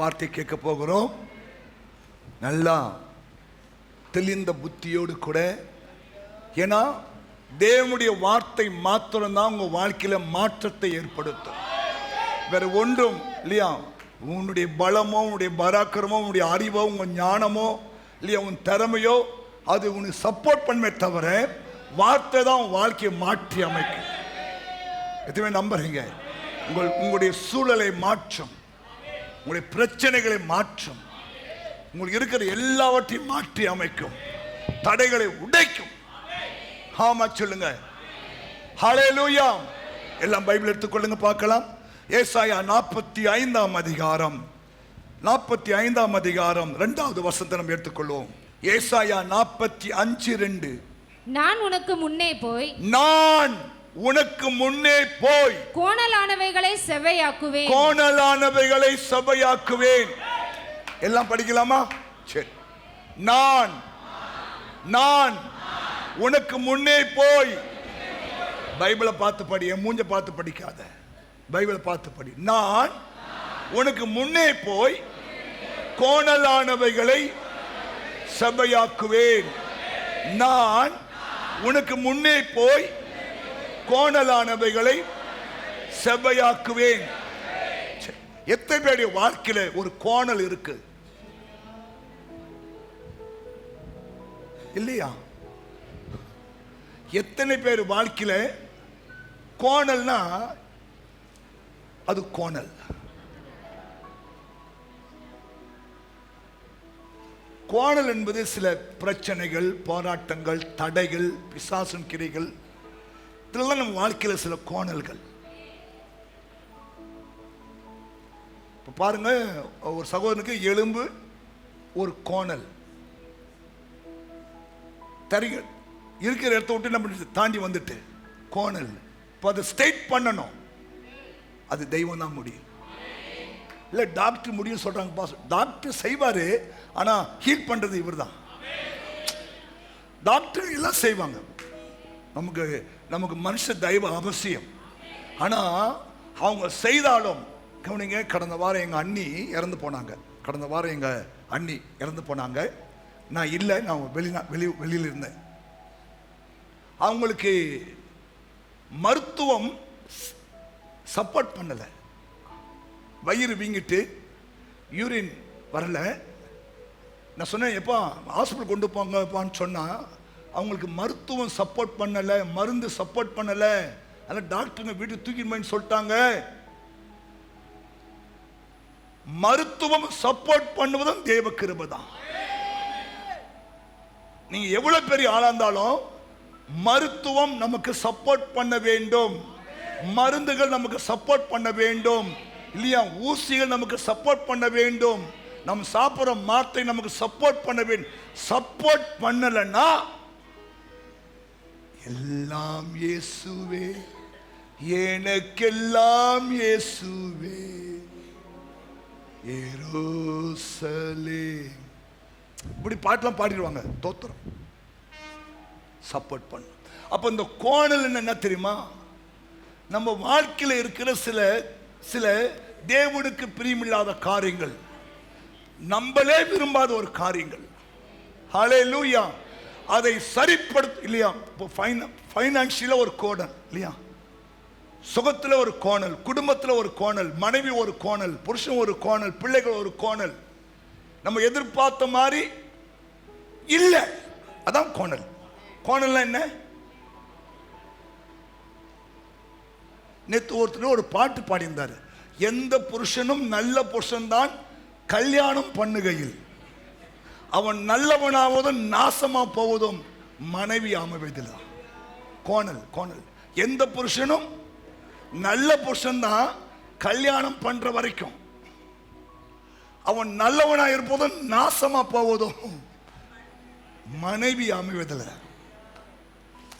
வார்த்தை கேட்க போகிறோம். நல்லா தெளிந்த புத்தியோடு கூட. ஏன்னா தேவனுடைய வார்த்தை மாத்திரம்தான் உங்க வாழ்க்கையில மாற்றத்தை ஏற்படுத்தும். வேற ஒன்றும் இல்லையா, உன்னுடைய பலமோ உன்னுடைய பராக்கிரமோ உன்னுடைய அறிவோ உங்க ஞானமோ இல்லையா உன் திறமையோ அது உனக்கு சப்போர்ட் பண்ணவே தவிர வார்த்தை தான் உன் வாழ்க்கையை மாற்றி அமைக்கும். எதுவுமே நம்புறீங்க? உங்களுடைய சூழலை மாற்றும், உங்களுடைய பிரச்சனைகளை மாற்றும், உங்களுக்கு இருக்கிற எல்லாவற்றையும் மாற்றி அமைக்கும், தடைகளை உடைக்கும். ஆமா சொல்லுங்க. ஹல்லேலூயா. எல்லாம் பைபிள் எடுத்துக்கொள்ளுங்க பார்க்கலாம். ஏசாயா 45 அதிகாரம் 2வது வசனத்தை நம்ம எடுத்துக்கொள்வோம். ஏசாயா 45:2. நான் உனக்கு முன்னே போய் கோணலானவைகளை செவ்வையாக்குவேன். எல்லாம் படிக்கலாமா? சரி. நான் உனக்கு முன்னே போய். பைபிளை பார்த்து படி, என் மூஞ்ச பார்த்து படிக்காத, பைபிளை பார்த்து படி. நான் உனக்கு முன்னே போய் கோணலானவைகளை செவ்வையாக்குவேன். நான் உனக்கு முன்னே போய் கோணலானவைகளை செவ்வையாக்குவேன். எத்தனை பேருடைய வாழ்க்கையில ஒரு கோணல் இருக்கு இல்லையா? எத்தனை பேர் வாழ்க்கையில கோணல்னா அது கோணல். கோணல் என்பது சில பிரச்சனைகள், போராட்டங்கள், தடைகள், பிசாசின் கிரைகள், இதெல்லாம் நம்ம வாழ்க்கையில் சில கோணல்கள். இப்போ பாருங்க, ஒரு சகோதரனுக்கு எலும்பு ஒரு கோணல், தரிகள் இருக்கிற இடத்த விட்டு நம்ம தாண்டி வந்துட்டு கோணல். இப்போ அதை ஸ்ட்ரெயிட் பண்ணணும், அது தெய்வம் தான் முடியும். இல்லை டாக்டர் முடியும் சொல்றாங்க. பாஸ் டாக்டர் செய்வாரு, ஆனா ஹீல் பண்றது இவர் தான். டாக்டர் எல்லாம் செய்வாங்க, நமக்கு மனுஷ தெய்வ அவசியம். ஆனா அவங்க செய்தாலும் கவனிங்க, கடந்த வாரம் எங்க அண்ணி இறந்து போனாங்க. நான் இல்லை, நான் வெளியில் இருந்தேன். அவங்களுக்கு மருத்துவம் சப்போர்ட் பண்ணல, வயிறு வீங்கிட்டு யூரின் வரல. நான் சொன்னேன், எப்பா ஹாஸ்பிட்டல் கொண்டு போங்கப்பான்னு சொன்னா அவங்களுக்கு மருத்துவம் சப்போர்ட் பண்ணல, மருந்து சப்போர்ட் பண்ணல. அதனால டாக்டருங்க வீட்டுக்கு தூக்கிட்டு சொல்லிட்டாங்க. மருத்துவம் சப்போர்ட் பண்ணுவதும் தேவ கிருபை தான். நீங்க எவ்வளவு பெரிய ஆளா இருந்தாலும் மருத்துவம் நமக்கு சப்போர்ட் பண்ண வேண்டும், மருந்துகள் நமக்கு சப்போர்ட் பண்ண வேண்டும் இல்லையா, ஊசிகள் நமக்கு சப்போர்ட் பண்ண வேண்டும், நம்ம சாப்பிடுற மாத்தை நமக்கு சப்போர்ட் பண்ண வேண்டும். சப்போர்ட் பண்ணலன்னா எல்லாம் இயேசுவே, எனக்கெல்லாம் இயேசுவே, எருசலேம், இப்படி பாட்டெல்லாம் பாடிடுவாங்க. தோத்திரம் சப்போர்ட் பண்ண. அப்ப இந்த கோணல் என்ன தெரியுமா? நம்ம வாழ்க்கையில் இருக்கிற சில தேவனுக்கு பிரியமில்லாத காரியங்கள், நம்மளே விரும்பாத ஒரு காரியங்கள். ஹல்லேலூயா. அதை சரிப்படுத்த இல்லையா? இப்போ ஃபைனான்சியலா ஒரு கோணல் இல்லையா, சுகத்தில் ஒரு கோணல், குடும்பத்தில் ஒரு கோணல், மனைவி ஒரு கோணல், புருஷன் ஒரு கோணல், பிள்ளைகள் ஒரு கோணல், நம்ம எதிர்பார்த்த மாதிரி இல்லை, அதான் கோணல். கோணல்னா என்ன? நேற்று ஒருத்தர் ஒரு பாட்டு பாடியிருந்தார். எந்த புருஷனும் நல்ல புருஷன் தான் கல்யாணம் பண்ணுகையில் அவன் நல்லவனாவதும் நாசமா போவதும் மனைவி அமைவதில் தான். கோணல். எந்த புருஷனும் நல்ல புருஷன் தான் கல்யாணம் பண்ற வரைக்கும் அவன் நல்லவனா இருப்பதும் நாசமா போவதும் மனைவி அமைவதில்.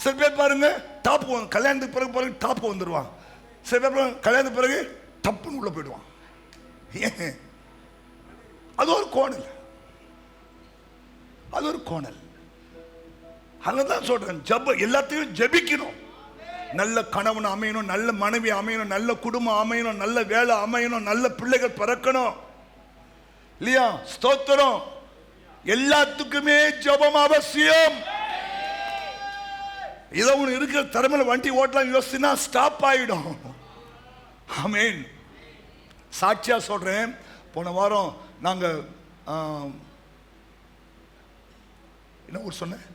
சில பேர் பாருங்க, டாப் கல்யாணத்துக்கு பிறகு பாருங்க டாப் வந்துடுவான். சில பேர் கல்யாணத்துக்கு பிறகு டப்புன்னு உள்ள போயிடுவான். அது ஒரு கோணல், அது ஒரு கோணல். அதான் சொல்றேன், எல்லாத்தையும் ஜெபிக்கணும். நல்ல கணவன் அமையணும், நல்ல மனைவி அமையணும், நல்ல குடும்பம் அமையணும், நல்ல வேலை அமையணும், நல்ல பிள்ளைகள் பிறக்கணும். இல்லையா? ஸ்தோத்திரம். எல்லாத்துக்குமே ஜெபம் அவசியம். இதை ஒன்று இருக்கிற திறமையில வண்டி ஓட்டலாம் யோசிச்சுன்னா ஸ்டாப் ஆயிடும். ஆமென். சாட்சியா சொல்றேன், போன வாரம் நாங்க என்ன ஊர் சொன்னேன்,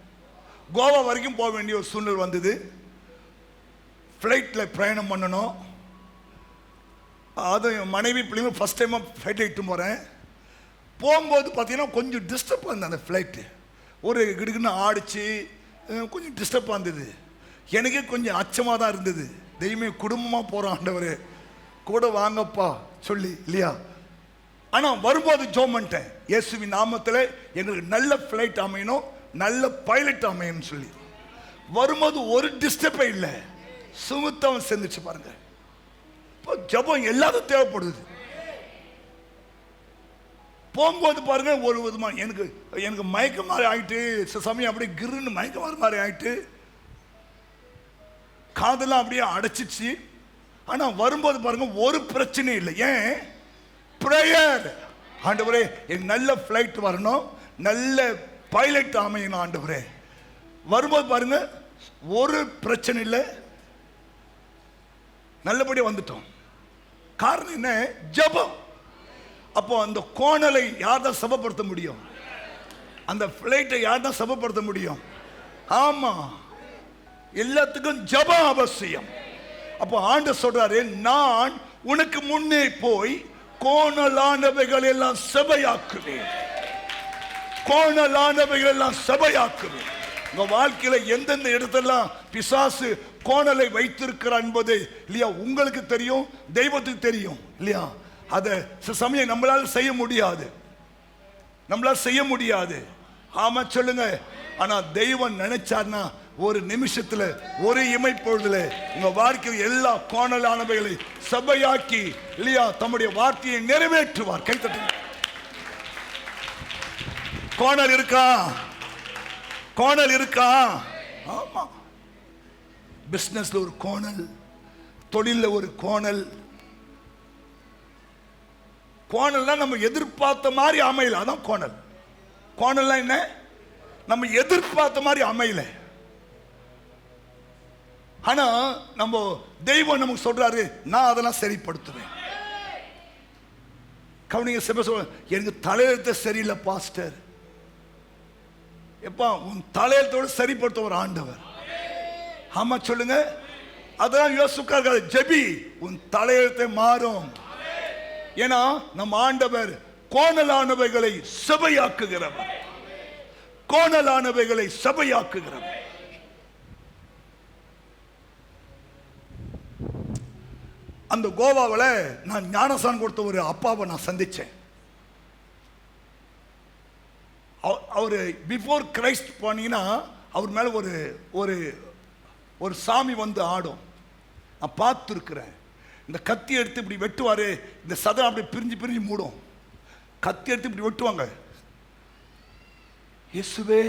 கோவா வரைக்கும் போக வேண்டிய ஒரு சூழ்நிலை வந்தது. ஃப்ளைட்டில் பிரயாணம் பண்ணணும். அது மனைவி பிள்ளைங்க ஃபஸ்ட் டைமாக ஃப்ளைட்டில் இட்டு போகிறேன். போகும்போது பார்த்தீங்கன்னா கொஞ்சம் டிஸ்டர்ப் ஆகுது. அந்த ஃப்ளைட்டு ஒரு கிடுக்குன்னு ஆடிச்சு, கொஞ்சம் டிஸ்டர்ப் ஆகுது. எனக்கே கொஞ்சம் அச்சமாக தான் இருந்தது. தெய்வமே குடும்பமாக போகிறோம் ஆண்டவரே, கூட வாங்கப்பா சொல்லி, இல்லையா? ஆனால் வரும்போது ஜெபம் பண்ணிட்டேன், இயேசுவின் நாமத்தில் எங்களுக்கு நல்ல ஃப்ளைட் அமையணும், நல்ல பைலட் அமையணும் சொல்லி. வரும்போது ஒரு டிஸ்டர்பே இல்லை, சுமுத்தம் சேர்ந்துச்சு பாருங்க. இப்போ ஜெபம் எல்லாத்துக்கும் தேவைப்படுது. போகும்போது பாருங்க ஒரு விதமாக எனக்கு மயக்க மாதிரி ஆயிட்டு, சமயம் அப்படியே கிருன்னு மயக்க மாதிரி ஆயிட்டு, காதெல்லாம் அப்படியே அடைச்சிச்சு. ஆனால் வரும்போது பாருங்க ஒரு பிரச்சனை இல்லை. ஏன்? பிரேயர். ஆண்டவரே எனக்கு நல்ல ஃப்ளைட் வரணும், நல்ல பைலட் அமையணும் ஆண்டவரே. வரும்போது பாருங்க ஒரு பிரச்சனை இல்லை, நல்லபடியாக வந்துட்டோம். காரணம் என்ன? ஜெபம். அப்போ அந்த கோணலை யார் தான் சபப்படுத்த முடியும்? அந்த ஃப்ளைட்டை யார் தான் சபப்படுத்த முடியும்? ஆமா, எல்லாத்துக்கும் ஜெபம் அவசியம். அப்போ ஆண்டவர் சொல்றாரு, நான் உனக்கு முன்னே போய் கோணலானவைகள் எல்லாம் சபையாக்குவேன். கோணலானவைகள் எல்லாம் சபையாக்குவேன். உங்க வாழ்க்கையில எந்தெந்த இடத்தெல்லாம் பிசாசு கோணலை வைத்திருக்கிறார் என்பது, இல்லையா, உங்களுக்கு தெரியும், தெய்வத்துக்கு தெரியும், இல்லையா? அதை சமயம் நம்மளால செய்ய முடியாது, நம்மளால செய்ய முடியாது. ஆமா சொல்லுங்க. ஆனா தெய்வம் நினைச்சார்னா ஒரு நிமிஷத்துல, ஒரு இமைப்பொழுதுல உங்க வாழ்க்கையில் எல்லா கோணலானவைகளை சபையாக்கி, இல்லையா, தம்முடைய வார்த்தையை நிறைவேற்றுவார். கைத்தட்டு. கோணல் இருக்கா? கோணல் இருக்கா? ஆமா. பிசினஸ்ல ஒரு கோணல், தொழில ஒரு கோணல். கோணல்னா நம்ம எதிர்பார்த்த மாதிரி அமையல, அதான் கோணல். கோணல்னா என்ன? நம்ம எதிர்பார்த்த மாதிரி அமையல. ஆனா நம்ம தெய்வம் நமக்கு சொல்றாரு, நான் அதெல்லாம் சரிப்படுத்துவேன். கவனிங்க. சில சொல்ல, எனக்கு தலையெழுத்த சரியில்லை பாஸ்டர். எப்பா, உன் தலையெழுத்தோட சரிப்படுத்த ஒரு ஆண்டவர். ஆமா சொல்லுங்க. அதான் யோசிக்காரு, ஜெபி, உன் தலையெழுத்தை மாறும். ஏன்னா நம்ம ஆண்டவர் கோணலானவைகளை சபையாக்குகிறவர். கோணலானவைகளை சபையாக்குகிறவர். அந்த கோவாவில் நான் ஞானசான் கொடுத்த ஒரு அப்பாவை நான் சந்திச்சேன். அவர் பிஃபோர் கிரைஸ்ட் போனீங்கன்னா அவர் மேலே ஒரு ஒரு ஒரு சாமி வந்து ஆடும். நான் பார்த்துருக்கிறேன். இந்த கத்தி எடுத்து இப்படி வெட்டுவார், இந்த சதம் அப்படி பிரிஞ்சு பிரிஞ்சு மூடும். கத்தி எடுத்து இப்படி வெட்டுவாங்க. இயேசுவே,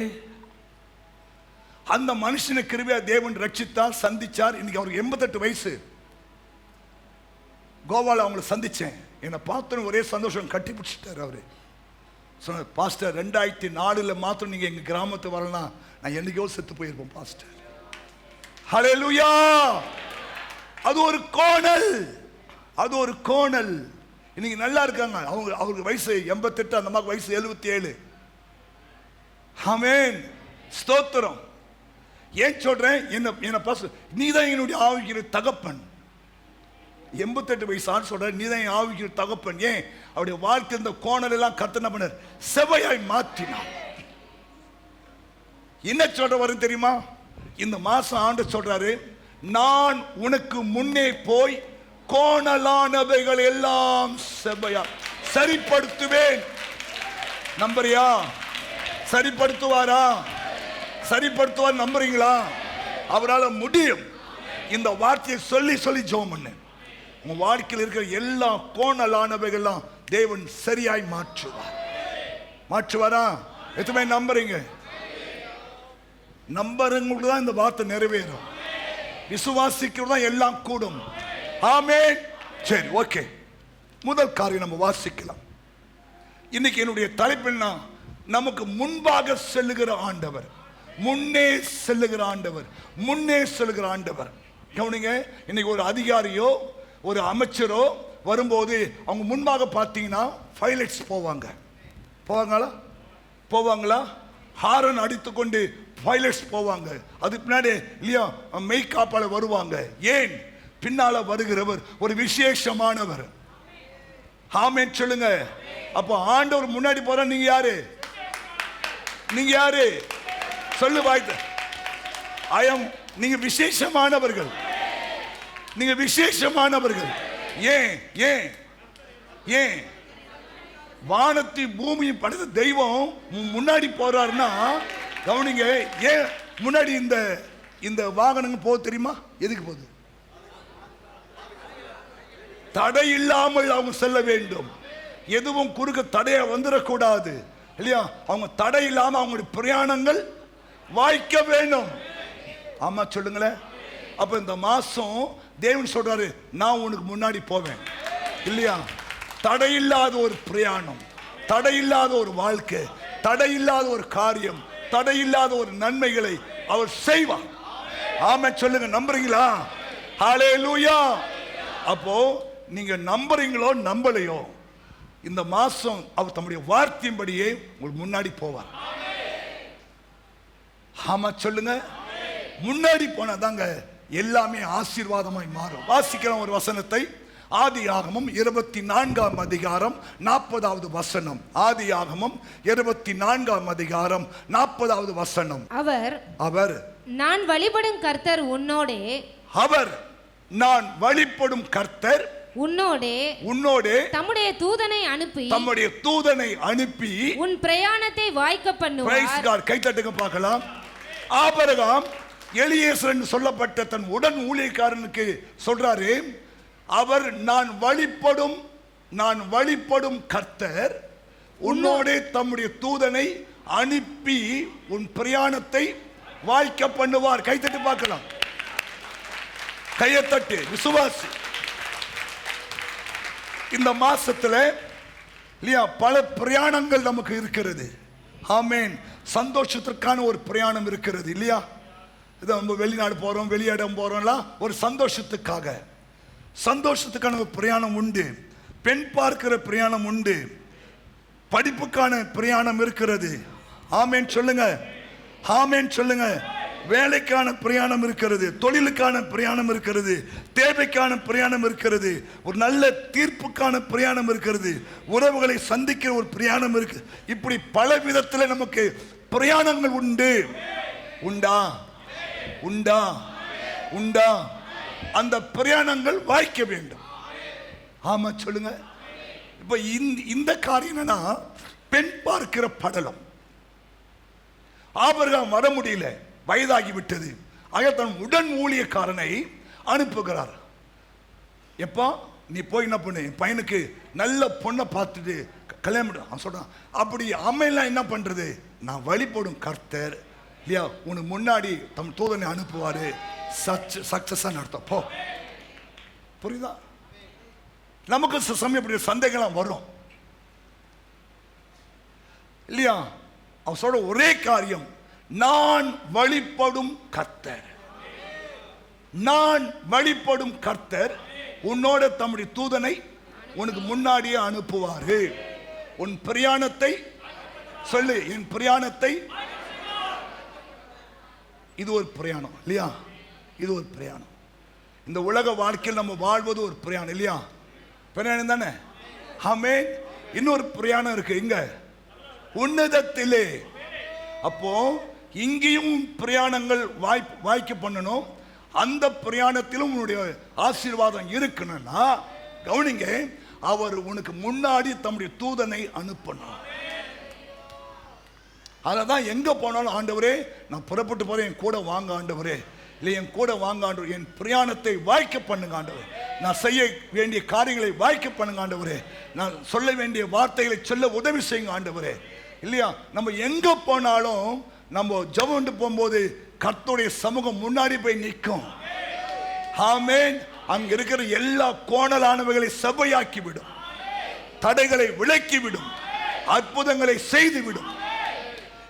அந்த மனுஷனை கிருபையா தேவன் ரட்சித்தார், சந்திச்சார். இன்னைக்கு அவருக்கு 88 வயசு. கோவாவில் அவங்களை சந்திச்சேன். என்னை பார்த்தோன்னு ஒரே சந்தோஷம், கட்டி பிடிச்சிட்டார் அவரு. சொன்ன, பாஸ்டர் 2004 மாத்திரம் நீங்க எங்க கிராமத்து வரலாம், நான் என்னைக்கோ செத்து போயிருப்போம் பாஸ்டர். ஹல்லேலூயா. அது ஒரு கோணல், அது ஒரு கோணல். இன்னைக்கு நல்லா இருக்காங்க. அவருக்கு வயசு 88, அந்த அம்மாவுக்கு வயசு 77. ஆமென், ஸ்தோத்திரம். ஏன் சொல்றேன்? என்ன பாஸ்டர், நீதான் என்னுடைய ஆவிக்கிற தகப்பன். 88 வயசு சொல்ற, நீதான் என் ஆவிக்கிற தகப்பன். ஏன்? அவருடைய வாழ்க்கை இந்த கோணல் எல்லாம் கர்த்தர் என்ன பண்ணார்? செவையாய் மாற்றினார். என்ன சொல்ற வரும் தெரியுமா? இந்த மாசம் ஆண்டவர் சொல்றாரு, நான் உனக்கு முன்னே போய் கோணலானவைகள் எல்லாம் செவையா சரிப்படுத்துவேன். நம்புறியா? சரிப்படுத்துவாரா? சரிப்படுத்துவார். நம்புறீங்களா? அவரால் முடியும். இந்த வார்த்தையை சொல்லி சொல்லி ஜெபம் பண்ணு. உங்க வாழ்க்கையில் இருக்கிற எல்லா கோணலானவைகள்லாம் தேவன் சரியாய் மாற்றுவார். மாற்றுவாரா? எத்தனை நம்புறீங்க? நம்புறவங்களுக்கு தான் இந்த வார்த்தை நிறைவேறும். விசுவாசிக்கிறது தான் எல்லாம் கூடும். ஆமென். சரி, ஓகே. முதல் காரியம் நம்ம வாசிக்கலாம். இன்னைக்கு என்னுடைய தலைப்பு என்ன? நமக்கு முன்பாக செல்லுகிற ஆண்டவர், முன்னே செல்லுகிற ஆண்டவர், முன்னே செல்லுகிற ஆண்டவர். கவனிங்க, இன்னைக்கு ஒரு அதிகாரியோ ஒரு அமைச்சரோ வரும்போது அவங்க முன்பாக பார்த்தீங்கன்னா பைலட்ஸ் போவாங்களா? ஹாரன் அடித்துக்கொண்டு பைலட்ஸ் போவாங்க. அதுக்கு பின்னாடி இல்லையா மெய்காப்பாள வருவாங்க. ஏன்? பின்னால வருகிறவர் ஒரு விசேஷமானவர். ஆமென் சொல்லுங்க. அப்போ ஆண்டவர் முன்னாடி போற நீங்க யாரு? சொல்லு வாய்த்த. நீங்க விசேஷமானவர்கள். ஏன் வானத்தை பூமியும் படைத்த தெய்வம் முன்னாடி போறாருன்னா கவனிங்க. ஏன் முன்னாடி இந்த வாகனங்கள் போகுது தெரியுமா? எதுக்கு போகுது? தடை இல்லாமல் அவங்க செல்ல வேண்டும். எதுவும் குறுக்க தடையா வந்துடக்கூடாது இல்லையா? அவங்க தடை இல்லாம அவங்களுடைய பிரயாணங்கள் வாய்க்க வேண்டும். ஆமா சொல்லுங்களேன். அப்ப இந்த மாசம் தேவன் சொல்றாரு, நான் உனக்கு முன்னாடி போவேன் இல்லையா? தடையில்லாத ஒரு பிரயாணம், தடையில்லாத ஒரு வாழ்க்கை, தடையில்லாத ஒரு காரியம், தடையில்லாத ஒரு நன்மைகளை அவர் செய்வார். ஆமென் சொல்லுங்க. நம்புறீங்களா? ஹல்லேலூயா. அப்போ நீங்க நம்புறீங்களோ நம்பலையோ, இந்த மாசம் அவர் தம்முடைய வார்த்தையின்படியே உங்களுக்கு முன்னாடி போவார். ஆமா சொல்லுங்க. முன்னாடி போனாதாங்க எல்லாமே ஆசீர்வாதமாய் மாறும். வாசிக்கிறோம் ஒரு வசனத்தை. ஆதியாகமம் 24ஆம் அதிகாரம் 40வது வசனம். ஆதியாகமம் 24ஆம் அதிகாரம் 40வது வசனம். அவர் நான் வழிபடும் கர்த்தர் உன்னோடே, அவர் நான் வழிபடும் கர்த்தர் உன்னோடே தம்முடைய தூதனை அனுப்பி உன் பிரயாணத்தை வாய்க்க பண்ணுவார். Price God. கை தட்டுங்க பார்க்கலாம். ஆபிரகாம் எலியேசர் என்று சொல்லப்பட்ட தன் உடன் ஊழியக்காரனுக்கு சொல்றாரு, அவர் நான் வழிபடும் கர்த்தர் உன்னோடே தம்முடைய தூதனை அனுப்பி உன் பிரயாணத்தை வாய்க்க பண்ணுவார். கைத்தட்டு பார்க்கலாம். கையத்தட்டு விசுவாசி. இந்த மாசத்துல இல்லையா பல பிரயாணங்கள் நமக்கு இருக்கிறது. ஆமென். சந்தோஷத்திற்கான ஒரு பிரயாணம் இருக்கிறது இல்லையா? இதை நம்ம வெளிநாடு போறோம், வெளியிடம் போறோம்லாம் ஒரு சந்தோஷத்துக்கான ஒரு பிரயாணம் உண்டு. பெண் பார்க்கிற பிரயாணம் உண்டு. படிப்புக்கான பிரயாணம் இருக்கிறது. ஆமென் சொல்லுங்க. வேலைக்கான பிரயாணம் இருக்கிறது, தொழிலுக்கான பிரயாணம் இருக்கிறது, தேவைக்கான பிரயாணம் இருக்கிறது, ஒரு நல்ல தீர்ப்புக்கான பிரயாணம் இருக்கிறது, உறவுகளை சந்திக்கிற ஒரு பிரயாணம் இருக்கு. இப்படி பல விதத்தில் நமக்கு பிரயாணங்கள் உண்டா? அந்த பிரயாணங்கள் வாய்க்க வேண்டும். ஆமா சொல்லுங்க. இப்ப இந்த காரியம் என்னன்னா, பெண் பார்க்கிற படலம். ஆபிரகாம் வர முடியல, வயதாகி விட்டது. ஆக தன் உடன் ஊழியக்காரனை அனுப்புகிறார். எப்பா நீ போய் என்ன பண்ணு, பையனுக்கு நல்ல பொண்ணை பார்த்துட்டு கல்யாணம். அவன் சொல்றான், அப்படி அம்மையெல்லாம் என்ன பண்றது? நான் வழிபடும் கர்த்தர் இல்லையா உனக்கு முன்னாடி தம் தூதனை அனுப்புவாரு, சக்சஸா நடத்த போ. புரியுதா? நமக்கு சமயம் இப்படி சந்தேகம் வரும் இல்லையா? அவன் சொல்ற ஒரே காரியம், நான் வழிபடும் கர்த்தர் உன்னோட தம்முடைய தூதனை உனக்கு முன்னாடியே அனுப்புவாரு. உன் பிரயாணத்தை சொல்லு. என் பிரயாணத்தை. இது ஒரு பிரயாணம் இல்லையா? இது ஒரு பிரயாணம். இந்த உலக வாழ்க்கையில் நம்ம வாழ்வது ஒரு பிரயாணம் இல்லையா? பிரயாணம் தானே? ஆமென். இன்னொரு பிரயாணம் இருக்கு இங்க உன்னதத்திலே. அப்போ இங்கேயும் பிரயாணங்கள் வாய்க்க பண்ணணும். அந்த பிரயாணத்திலும் உன்னுடைய ஆசீர்வாதம் இருக்கணும்னா கவனிங்க, அவர் உனக்கு முன்னாடி தம்முடைய தூதனை அனுப்பணும். அததான் எங்க போனாலும், ஆண்டவரே நான் புறப்பட்டு போறேன், என் கூட வாங்க ஆண்டவரே, இல்லை என் கூட வாங்க ஆண்டவர், என் பிரயாணத்தை வாய்க்க பண்ணுங்க ஆண்டவர், நான் செய்ய வேண்டிய காரியங்களை வாய்க்க பண்ணுங்க ஆண்டவரே, நான் சொல்ல வேண்டிய வார்த்தைகளை சொல்ல உதவி செய்யுங்க ஆண்டவரே. இல்லையா? நம்ம எங்க போனாலும் நம்ம ஜெபம் போகும்போது கர்த்தருடைய சமூகம் முன்னாடி போய் நிற்கும். ஆமென். அங்க இருக்கிற எல்லா கோணலானவைகளை செவ்வையாக்கி விடும், தடைகளை விலக்கி விடும். அற்புதங்களை செய்து விடும்.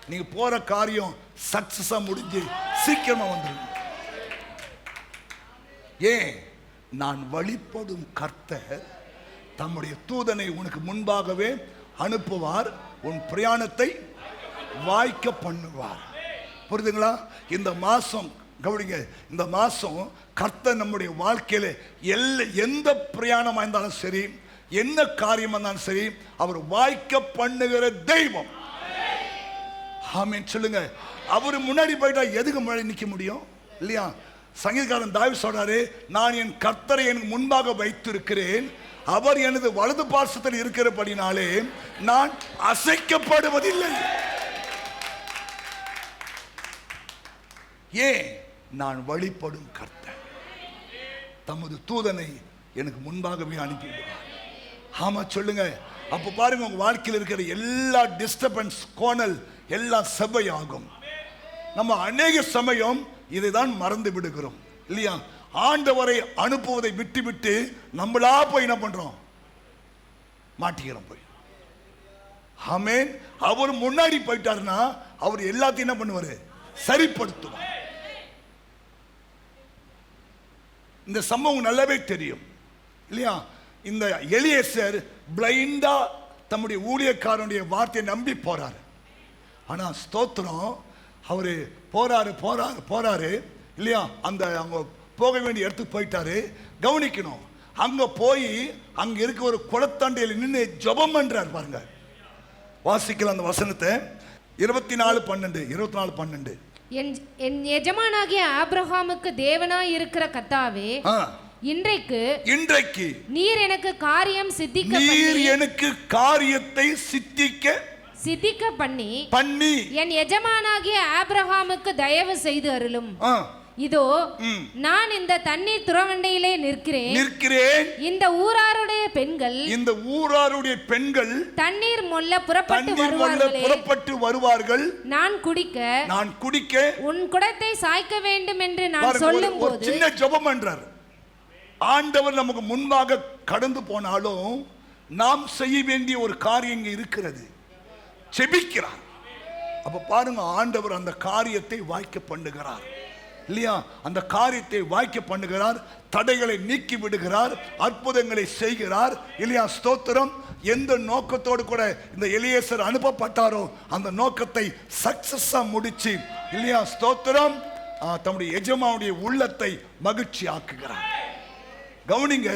நீங்க போற காரியம் சக்சஸா முடிஞ்சு சீக்கிரமா வந்துடும். ஏன்? நான் வழிபடும் கர்த்தர் தம்முடைய தூதனை உனக்கு முன்பாகவே அனுப்புவார், உன் பிரயாணத்தை வாய்க்க பண்ணுவார். புரியுதுங்களா? இந்த மாசம் கவனிங்க, இந்த மாசம் கர்த்தர் நம்முடைய வாழ்க்கையில எந்த பிரயாணமா இருந்தாலும் சரி, என்ன காரியமா இருந்தாலும் சரி, அவர் வாய்க்க பண்ணுகிற தெய்வம். ஆமென் சொல்லுங்க. அவர் முன்னாடி போயிட்டா எதுக்கு முன்னாடி நிக்க முடியும்? இல்லையா? சங்கீதக்காரன் தாவீது சொல்றாரு, நான் என் கர்த்தரை எனக்கு முன்பாக வைத்திருக்கிறேன், அவர் எனது வலது பார்சத்தில் இருக்கிறபடினாலே நான் அசைக்கப்படுவதில்லை. ஏன்? நான் வழிபடும் கர்த்தர் தமது தூதனை எனக்கு முன்பாகவே அனுப்பிவிடுவார். ஆமா சொல்லுங்க. அப்ப பாருங்க, உங்க வாழ்க்கையில் இருக்கிற எல்லா டிஸ்டர்பன்ஸ், கோணல் எல்லாம் செவ்வையாகும். நம்ம அநேக சமயம் இதைதான் மறந்து விடுகிறோம் இல்லையா? ஆண்டவரை அனுப்புவதை விட்டு விட்டு நம்மளா போய் என்ன பண்றோம்? மாட்டிக்கிறோம் போய். ஆமென். அவர் முன்னாடி போயிட்டாருன்னா அவர் எல்லாத்தையும் என்ன பண்ணுவாரு? சரிப்படுத்துவார். இந்த சம்பவம் நல்லாவே தெரியும் இல்லையா? இந்த எலியேசர் பிளைண்டா தம்முடைய ஊழியக்காரனுடைய வார்த்தையை நம்பி போறாரு. ஆனா ஸ்தோத்திரம், அவரு போறாரு போறாரு போறாரு இல்லையா? அந்த அவங்க போக வேண்டிய இடத்துக்கு போயிட்டாரு. கவனிக்கணும், அங்க போய் அங்க இருக்க ஒரு குளத்தாண்டையில் நின்று ஜெபம் பண்றார். பாருங்க, வாசிக்கலாம் அந்த வசனத்தை. 24:12 என் எஜமானாகிய ஆபிரகாமுக்கு தேவனாய் இருக்கிற கர்த்தாவே, இன்றைக்கு நீர் எனக்கு காரியத்தை சித்திக்க பண்ணி என் எஜமானாகிய ஆபிரகாமுக்கு தயவு செய்து அருளும். இதோ நான் இந்த தண்ணீர் துறவண்டையிலே நிற்கிறேன். இந்த ஊராருடைய பெண்கள் தண்ணீர் மொல்ல புறப்பட்டு வருவார்கள். நான் குடிக்க உன் குடத்தை சாய்க்க வேண்டும் என்று நான் சொல்லும்போது சின்ன ஜெபம் பண்றார். ஆண்டவர் நமக்கு முன்பாக கடந்து போனாலும் நாம் செய்ய வேண்டிய ஒரு காரியம் இருக்கிறது, ஜெபிக்கிறார். அப்ப பாருங்க, ஆண்டவர் அந்த காரியத்தை வாய்க்க பண்ணுகிறார் இல்லையா? அந்த காரியத்தை வாய்க்க பண்ணுகிறார், தடைகளை நீக்கி விடுகிறார், அற்புதங்களை செய்கிறார் இல்லையா? ஸ்தோத்திரம். எந்த நோக்கத்தோடு கூட இந்த எலியேசர் அனுப்பப்பட்டாரோ அந்த நோக்கத்தை சக்சஸா முடிச்சு இல்லையா? ஸ்தோத்திரம். தம்முடைய எஜமானுடைய உள்ளத்தை மகிழ்ச்சி ஆக்குகிறார். கவனிங்க,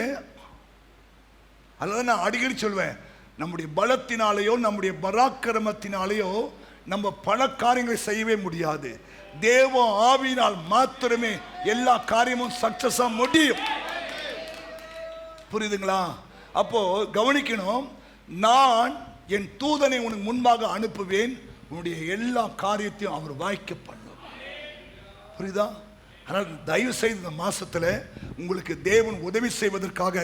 அல்லது நான் அடிக்கடி சொல்வேன், நம்முடைய பலத்தினாலேயோ நம்முடைய பராக்கிரமத்தினாலேயோ நம்ம பல காரியங்களை செய்யவே முடியாது. தேவ ஆவியினால் மாத்திரமே எல்லா காரியமும் சக்சஸா முடியும். புரியுதுங்களா? அப்போ கவனிக்கணும், நான் என் தூதனை உனக்கு முன்பாக அனுப்புவேன், உன்னுடைய எல்லா காரியத்தையும் அவர் வாய்க்க பண்ணுவார். புரியுதா? ஆனால் தயவு செய்து இந்த மாசத்துல உங்களுக்கு தேவன் உதவி செய்வதற்காக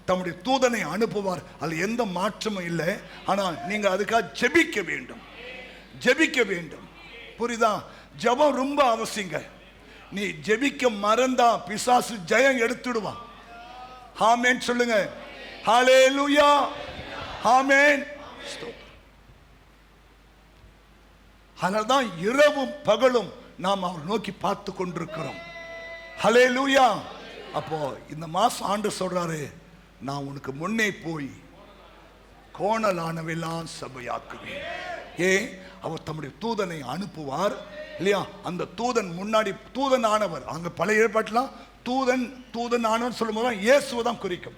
தம்முடைய தூதனை அனுப்புவார், அதில் எந்த மாற்றமும் இல்லை. ஆனால் நீங்க அதுக்காக ஜெபிக்க வேண்டும். புரியுதா? ஜெபம் ரொம்ப அவசியங்க. நீ ஜெபிக்க மறந்தா பிசாசு ஜெயம் எடுத்துடுவான். ஆமென் சொல்லுங்க. ஹல்லேலூயா. ஆமென். அதனால்தான் இரவும் பகலும் நாம் அவர் நோக்கி பார்த்து கொண்டிருக்கிறோம். ஹல்லேலூயா. அப்போ இந்த மாசம் ஆண்டவர் சொல்றாரு, நான் உனக்கு முன்னே போய் கோணலானவெல்லாம் சபையாக்குவேன். ஏன்? அவர் தம்முடைய தூதனை அனுப்புவார் இல்லையா? அந்த தூதன் முன்னாடி தூதன் ஆனவர், அங்க பழைய ஏற்பாட்டுலாம் தூதன் ஆனவர் சொல்லும் போது இயேசுவை தான் குறிக்கும்.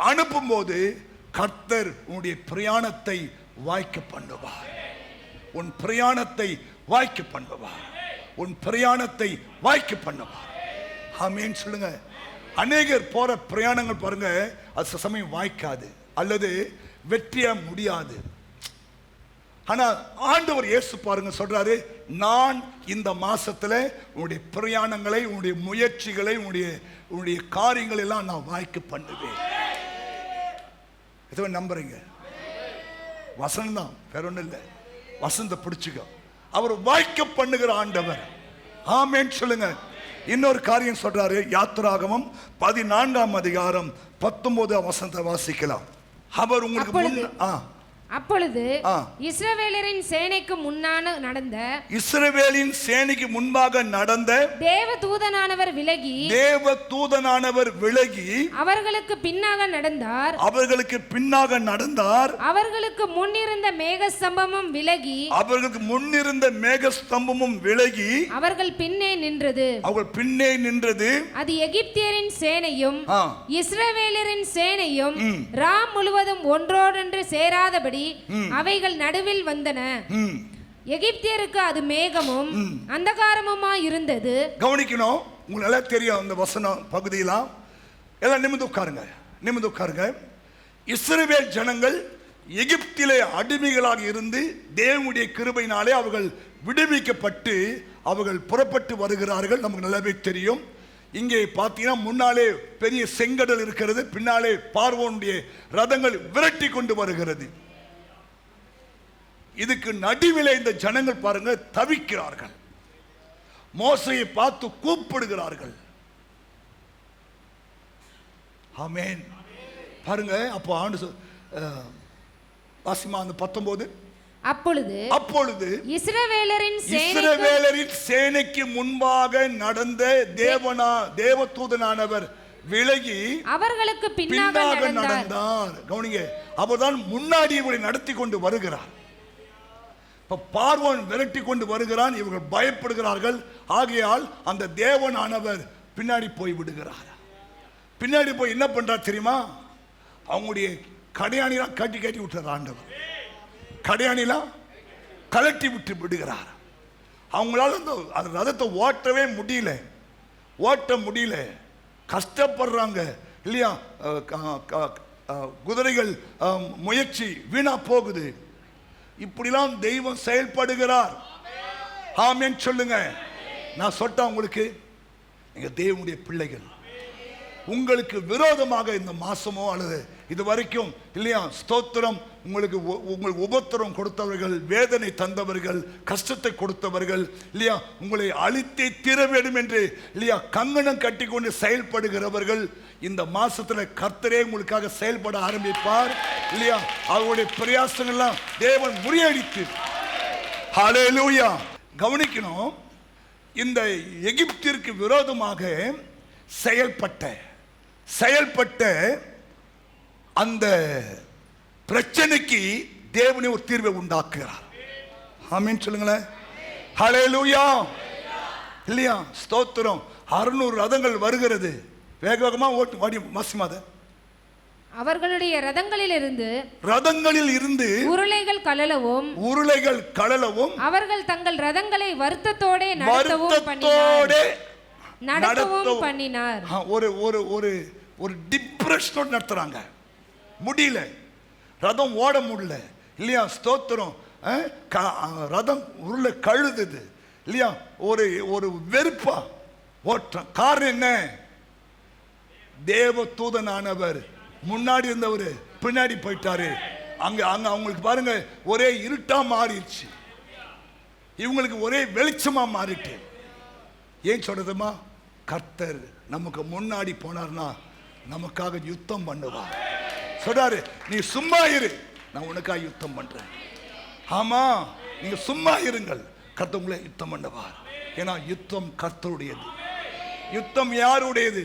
அனுப்பும் போது கர்த்தர் உன்னுடைய பிரயாணத்தை வாய்க்க பண்ணுவார். உன் பிரயாணத்தை வாய்க்க பண்ணுவார். ஆமென் சொல்லுங்க. அநேகர் போற பிரயாணங்கள் பாருங்க, அது சமயம் வாய்க்காது அல்லது வெற்றியா முடியாது. ஆனா ஆண்டவர் இயேசு பாருங்க சொல்றாரு, நான் இந்த மாசத்துல உன்னுடைய பிரயாணங்களை, உன்னுடைய முயற்சிகளை, உன்னுடைய காரியங்களை எல்லாம் நான் வாய்க்க பண்ணுவேன். எதுவும் நம்புறீங்க? வசனம் தான், வேற ஒன்றும் இல்லை. வசனத்தை பிடிச்சுக்க. அவர் வாய்க்க பண்ணுகிற ஆண்டவர். ஆமென் சொல்லுங்க. இன்னொரு காரியம் சொல்றாரு, யாத்திராகமம் 14 அதிகாரம் 19 வசனத்தை வாசிக்கலாம். அவர் உங்களுக்கு அப்பொழுது இஸ்ரவேலரின் சேனைக்கு முன்னாக நடந்த இஸ்ரவேலின் சேனைக்கு முன்பாக நடந்த தேவதூதனானவர் விலகி அவர்களுக்கு பின்னாக நடந்தார். அவர்களுக்கு முன்னிருந்த மேகஸ்தம்பமும் விலகி அவர்கள் பின்னே நின்றது. அது எகிப்தியரின் சேனையும் இஸ்ரவேலரின் சேனையும் ராம் முழுவதும் ஒன்றோடொன்று சேராதபடி அவைகள் நடுவில் வந்தன. எகிப்தியருக்கு அது மேகமும் அந்தகாரமுமாய் இருந்தது. கவனிக்கணும், உங்களுக்கு தெரியும் அந்த வசனம் பகுதியெல்லாம். எல்லாம் நிமிர்ந்து உட்காருங்க. இஸ்ரவேல் ஜனங்கள் எகிப்திலே அடிமைகளாக இருந்து தேவனுடைய கிருபையினாலே அவர்கள் விடுவிக்கப்பட்டு அவர்கள் புறப்பட்டு வருகிறார்கள். நமக்கு நல்லாவே தெரியும். இங்கே பார்த்தீங்கன்னா முன்னாலே பெரிய செங்கடல் இருக்கிறது, பின்னாலே பார்வோனுடைய ரதங்கள் விரட்டி கொண்டு வருகிறது. இதுக்கு நடுவிலே இந்த ஜனங்கள் பாருங்க தவிக்கிறார்கள், மோசையை பார்த்து கூப்பிடுகிறார்கள். ஆமென். பாருங்க, அப்போ ஆண்டு வாசிமா அந்த 19. அப்பொழுது இஸ்ரவேலரின் சேனைக்கு முன்பாக நடந்த தேவதூதனானவர் விலகி அவர்களுக்கு பின்னாக நடந்தார். கவனிங்க, அப்பதான் முன்னாடி இவர்களை நடத்தி கொண்டு வருகிறார். பார்வோன் விரட்டி கொண்டு வருகிறான், இவர்கள் பயப்படுகிறார்கள். ஆகையால் அந்த தேவனானவர் பின்னாடி போய் விடுகிறார். பின்னாடி போய் என்ன பண்றார் தெரியுமா? அவங்களுடைய கடையாணிலாம் கட்டி விட்டுறார். ஆண்டவர் கடையாணிலாம் கலட்டி விட்டு விடுகிறார். அவங்களால அந்த ரதத்தை ஓட்ட முடியல, கஷ்டப்படுறாங்க இல்லையா? குதிரைகள் முயற்சி வீணா போகுது. இப்படிலாம் தெய்வம் செயல்படுகிறார். ஆமென் சொல்லுங்க. நான் சொல்லிட்டேன் உங்களுக்கு, நீங்க தேவனுடைய பிள்ளைகள். உங்களுக்கு விரோதமாக இந்த மாசமோ அல்லது இது வரைக்கும் இல்லையா, ஸ்தோத்திரம், உங்களுக்கு உபத்திரம் கொடுத்தவர்கள், வேதனை தந்தவர்கள், கஷ்டத்தை கொடுத்தவர்கள் இல்லையா, உங்களை அழித்தே தீர வேண்டும் என்று இல்லையா கங்கணம் கட்டி கொண்டு செயல்படுகிறவர்கள், இந்த மாசத்துல கர்த்தரே உங்களுக்காக செயல்பட ஆரம்பிப்பார் இல்லையா. அவருடைய பிரயாசங்கள்லாம் தேவன் முறியடித்து. ஹல்லேலூயா. கவனிக்கணும், இந்த எகிப்திற்கு விரோதமாக செயல்பட்ட அந்த பிரச்சனைக்கு தேவனே ஒரு தீர்வை உண்டாக்குகிறார். ஆமென் சொல்லுங்களேன். ஹல்லேலூயா இல்லையா? ஸ்தோத்திரம். 600 ரதங்கள் வருகிறது. வேகமா ஓட்டு வாடி மாசிமாத. அவர்களுடைய ரதங்களில் இருந்து உருளைகள் கழலவும் அவர்கள் தங்கள் ரதங்களை வருத்தத்தோடே நடத்தவும் பண்ணினார். ஒரு டிப்ரெஷனோட நடத்துறாங்க. முடியல, ரதம் ஓட முடியல இல்லையா? ஸ்தோத்திரம். ரதம் உருளை கழுதுது இல்லையா? ஒரு வெறுப்பா ஓட்டம். காரணம் என்ன? தேவதூதனானவர் முன்னாடி இருந்தவர் பின்னாடி போயிட்டாரு. அங்க அவங்களுக்கு பாருங்க ஒரே இருட்டா மாறிடுச்சு, இவங்களுக்கு ஒரே வெளிச்சமா மாறிட்டு. ஏன் சொல்றதுமா? கர்த்தர் நமக்கு முன்னாடி போனார்னா நமக்காக யுத்தம் பண்ணுவார். சொல்றாரு, நீ சும்மா இரு, நான் உனக்காக யுத்தம் பண்றேன். ஆமா, நீங்க சும்மா இருங்கள், கர்த்தர் உங்களை யுத்தம் பண்ணுவார். ஏன்னா யுத்தம் கர்த்தருடையது. யுத்தம் யாருடையது?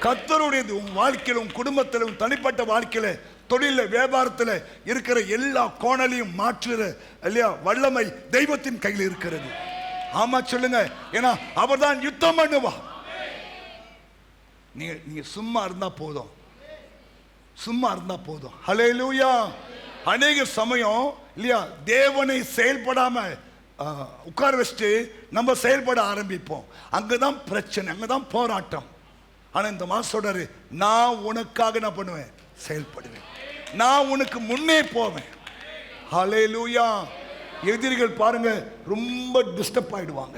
கர்த்தருடையது. உன் வாழ்க்கையில, உன் குடும்பத்தில், உன் தனிப்பட்ட வாழ்க்கையில, தொழில, வியாபாரத்தில் இருக்கிற எல்லா கோணலையும் மாற்றுற இல்லையா வல்லமை தெய்வத்தின் கையில் இருக்கிறது. ஆமா சொல்லுங்க. ஏன்னா அவர் தான் யுத்தம் பண்ணுவார். நீங்க சும்மா இருந்தா போதும், சும்மா இருந்தா போதும். ஹல்லேலூயா. அநேக சமயம் இல்லையா தேவனை செயல்படாம உட்கார வச்சுட்டு நம்ம செயல்பட ஆரம்பிப்போம். அங்கதான் பிரச்சனை, அங்கதான் போராட்டம். ஆனா இந்த மாசம் சொல்றாரு, நான் உனக்காக என்ன பண்ணுவேன்? செயல்படுவேன். நான் உனக்கு முன்னே போவேன். ஹல்லேலூயா. எதிரிகள் பாருங்க ரொம்ப டிஸ்டர்ப் ஆயிடுவாங்க,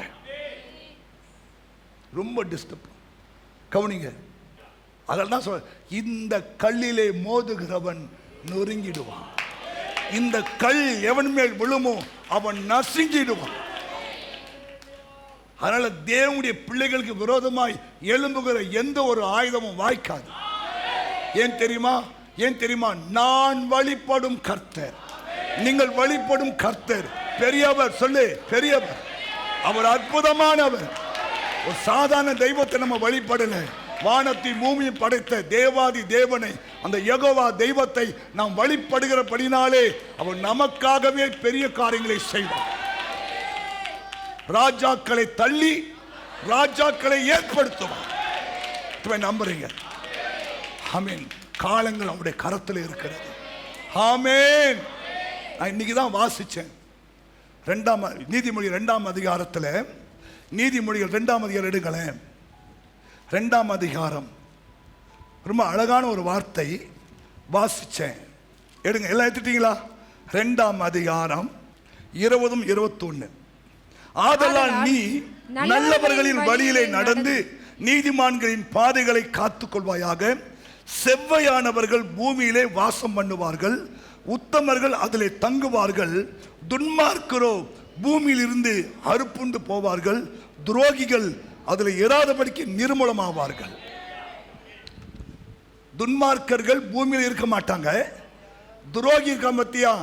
ரொம்ப டிஸ்டர்ப். கவனிங்க, அதெல்லாம் சொல்ல, இந்த கல்லிலே மோதுகிறவன் நொறுங்கிடுவான், இந்த கல் எவன் மேல் விழுமோ அவன் நசுங்கிடுவான். அதனால தேவனுடைய பிள்ளைகளுக்கு விரோதமாய் எழும்புகிற எந்த ஒரு ஆயுதமும் வாய்க்காது. ஏன் தெரியுமா? நான் வழிபடும் கர்த்தர் நீங்கள் வழிபடும் கர்த்தர் பெரியவர். சொல்லு, பெரியவர். அவர் அற்புதமானவர். ஒரு சாதாரண தெய்வத்தை நம்ம வழிபடல. வானத்தை பூமியை படைத்த தேவாதி தேவனை, அந்த யெகோவா தெய்வத்தை நாம் வழிபடுகிறபடினாலே அவர் நமக்காகவே பெரிய காரியங்களை செய்வார். ராஜாக்களை தள்ளி ராஜாக்களை ஏற்படுத்துவார். நம்புறீங்க? ஆமென். காலங்கள் அவருடைய கரத்தில் இருக்கிறது. ஆமென். நான் இன்னைக்கு தான் வாசிச்சேன் நீதிமொழி 2ஆம் அதிகாரத்தில். நீதிமொழிகள் 2ஆம் அதிகாரம் எடுங்களேன். 2ஆம் அதிகாரம் ரொம்ப அழகான ஒரு வார்த்தை வாசிச்சேன். எடுங்க, எல்லாம் எடுத்துட்டீங்களா? 2ஆம் அதிகாரம் 20, 21. ஆதலால் நீ நல்லவர்களின் வழியிலே நடந்து நீதிமான்களின் பாதைகளை காத்துக் கொள்வாயாக. செவ்வையானவர்கள் பூமியிலே வாசம் பண்ணுவார்கள், உத்தமர்கள் அதிலே தங்குவார்கள். துன்மார்க்கரோ பூமியில் இருந்து அறுப்புண்டு போவார்கள், துரோகிகள் அதில் இராதபடிக்கு நிர்மூலமாவார்கள். துன்மார்க்கர்கள் பூமியில் இருக்க மாட்டாங்க, துரோகி இருக்க மத்தியா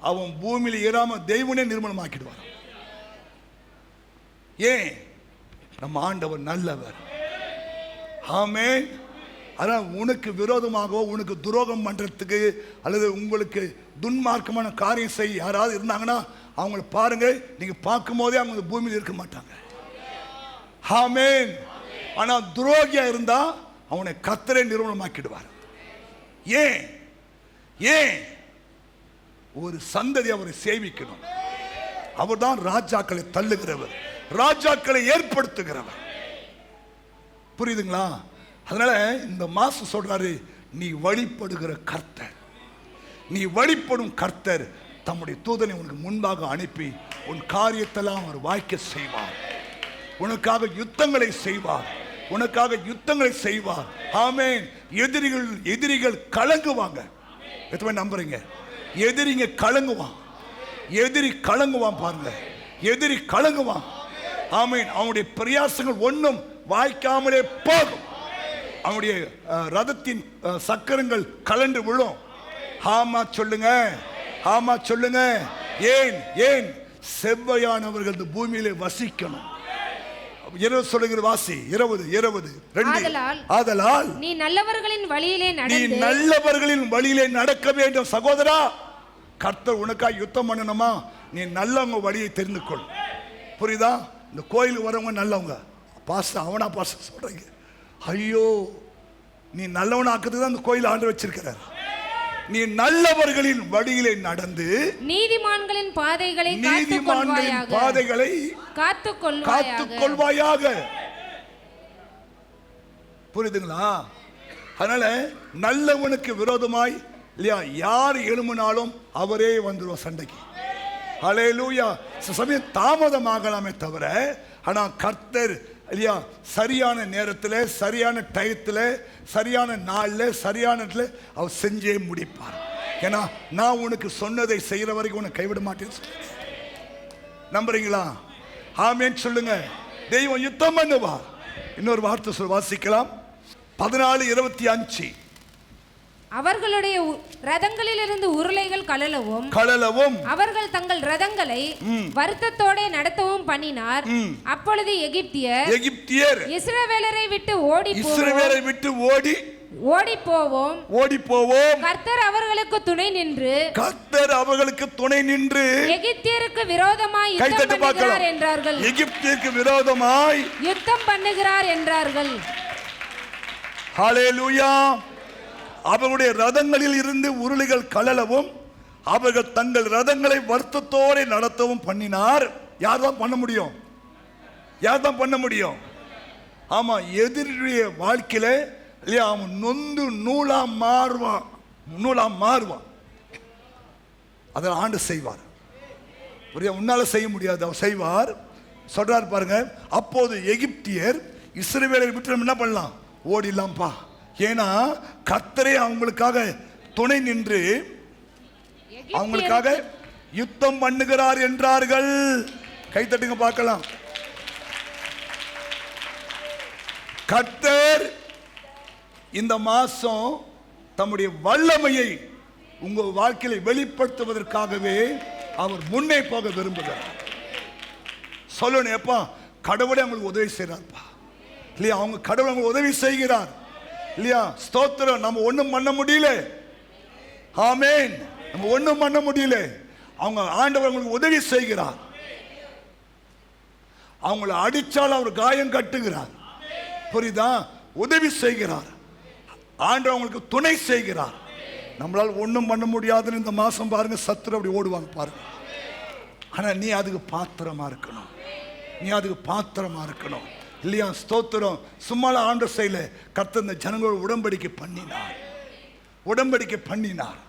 அவன் பூமியில் ஏறாம தெய்வனே நிர்மூலமாக்கிடுவார். ஏன்? நம்ம ஆண்டவர் நல்லவர். ஆமென். அதான் உனக்கு விரோதமாகவோ உனக்கு துரோகம் பண்றதுக்கு அல்லது உங்களுக்கு துன்மார்க்கமான காரியம் செய்ய யாராவது இருந்தாங்கன்னா அவங்கள பாருங்க. நீங்க பார்க்கும் போதே அவங்க பூமியில் இருக்க மாட்டாங்க. ஆமென். ஆனா துரோகியா இருந்தா அவனை கர்த்தரே நிர்மூலமாக்கிடுவார். ஏன்? ஏன்? ஒரு சந்ததி அவரை சேவிக்கணும். அவர் தான் ராஜாக்களை தள்ளுகிறவர், ராஜாக்களை ஏற்படுத்துகிறவர். புரியுதுங்களா? அதனால இந்த மாசம் சொல்றாரு, நீ வழிபடுகிற கர்த்தர், நீ வழிபடும் கர்த்தர் தம்முடைய தூதனை உனக்கு முன்பாக அனுப்பி உன் காரியத்தெல்லாம் அவர் வாய்க்க செய்வார். உனக்காக யுத்தங்களை செய்வார், உனக்காக யுத்தங்களை செய்வார். ஆமென். எதிரிகள் கலங்குவாங்க. எத்தனை நம்புறீங்க? எதிரிங்க கலங்குவான். எதிரி கலங்குவான். பாருங்க, எதிரி கலங்குவான். ஆமென். அவனுடைய பிரயாசங்கள் ஒன்றும் வாய்க்காமலே போகும். அவனுடைய ரதத்தின் சக்கரங்கள் கலண்டு விழும். ஆமா சொல்லுங்க, ஆமா சொல்லுங்க. ஏன்? ஏன்? செவ்வையானவர்கள் இந்த பூமியிலே வசிக்கணும். 20 சொல்லுகிற வாசி. 20:2. ஆதலால் நீ நல்லவர்களின் வழியிலே நடந்து, நீ நல்லவர்களின் வழியிலே நடக்க வேண்டும். சகோதரா, கர்த்தர் உனக்காக யுத்தம் பண்ணணுமா? நீ நல்லவங்க வழியை தெரிந்து கொள். புரியுதா? இந்த கோயிலுக்கு வரவங்க நல்லவங்க. பாஸ்டர் அவனா பாஸ்டர் சொல்றீங்க. ஐயோ, நீ நல்லவன் ஆக்குறதுக்கு தான் இந்த கோயில் ஆண்டு வச்சிருக்கிறார். நீ நல்லவர்களின் வழியிலே நடந்து நீதிமான்களின் பாதைகளை காத்துக்கொள்வாயாக. புரியுதுங்களா? அதனால நல்லவனுக்கு விரோதமாய் இல்லையா யார் எழும்பினாலும் அவரே வந்துருவார் சண்டைக்கு. ஹல்லேலூயா. சமயம் தாமதமாகலாமே தவிர, ஆனா கர்த்தர் இல்லையா சரியான நேரத்தில், சரியான டயத்தில், சரியான நாளில், சரியான இடத்துல அவர் செஞ்சே முடிப்பார். ஏன்னா நான் உனக்கு சொன்னதை செய்யற வரைக்கும் உன்னை கைவிட மாட்டேன்னு சொல்ல. நம்புறீங்களா? ஆமென் சொல்லுங்க. தெய்வம் யுத்தம் பண்ணுவார். இன்னொரு வார்த்தை வாசிக்கலாம். 14:25. அவர்களுடைய ரதங்களிலிருந்து உருளைகள் கழலவும் அவர்கள் தங்கள் ரதங்களை வருத்தத்தோட நடத்தவும் பண்ணினார். அப்பொழுது எகிப்தியர் இஸ்ரவேலரை விட்டு ஓடி போவோம். கர்த்தர் அவர்களுக்கு துணை நின்று எகிப்தியருக்கு விரோதமாய் யுத்தம் பண்ணுகிறார் என்றார்கள். ஹல்லேலூயா. அவர்களுடைய ரதங்களில் இருந்து உருளைகள் கழலவும் அவர்கள் தங்கள் ரதங்களை வருத்தத்தோடு நடத்தவும் பண்ணினார். யார் தான் பண்ண முடியும்? யார் தான் பண்ண முடியும்? ஆமா, எதிரியுடைய வாழ்க்கையில இல்லையா அவன் நொந்து நூலா மாறுவான். அதை ஆண்டு செய்வார். உன்னால செய்ய முடியாது, அவர் செய்வார். சொல்றார் பாருங்க. அப்போது எகிப்தியர் இஸ்ரவேலை விட்டு என்ன பண்ணலாம்? ஓடிடலாம்ப்பா. ஏன்னா கர்த்தரே அவங்களுக்காக துணை நின்று அவங்களுக்காக யுத்தம் பண்ணுகிறார் என்றார்கள். கைத்தட்டுங்க பார்க்கலாம். கர்த்தர் இந்த மாசம் தம்முடைய வல்லமையை உங்க வாழ்க்கையை வெளிப்படுத்துவதற்காகவே அவர் முன்னே போக விரும்புகிறார். சொல்லணும், எப்பா கடவுளே அவங்களுக்கு உதவி செய்யறாருப்பா இல்லையா, அவங்க கடவுள் அவங்களுக்கு உதவி செய்கிறார் இல்லையா. ஸ்தோத்திரம். நம்ம ஒண்ணும் பண்ண முடியல, ஆமென், நம்ம ஒண்ணும் பண்ண முடியல. அவங்க ஆண்டவர் அவங்களுக்கு உதவி செய்கிறார். அவங்கள அடிச்சால் அவர் காயம் கட்டுகிறார், புரியுதா, உதவி செய்கிறார். ஆண்டவர் அவங்களுக்கு துணை செய்கிறார். நம்மளால் ஒன்றும் பண்ண முடியாதுன்னு இந்த மாசம் பாருங்க சத்துரு அப்படி ஓடுவாங்க பாருங்க. ஆனா நீ அதுக்கு பாத்திரமா இருக்கணும், நீ அதுக்கு பாத்திரமா இருக்கணும் இல்லையா. ஸ்தோத்திரம். சும்மால ஆண்டவர் செய்யல, கர்த்தர் இந்த ஜனங்களோட உடன்படிக்கை பண்ணினார்,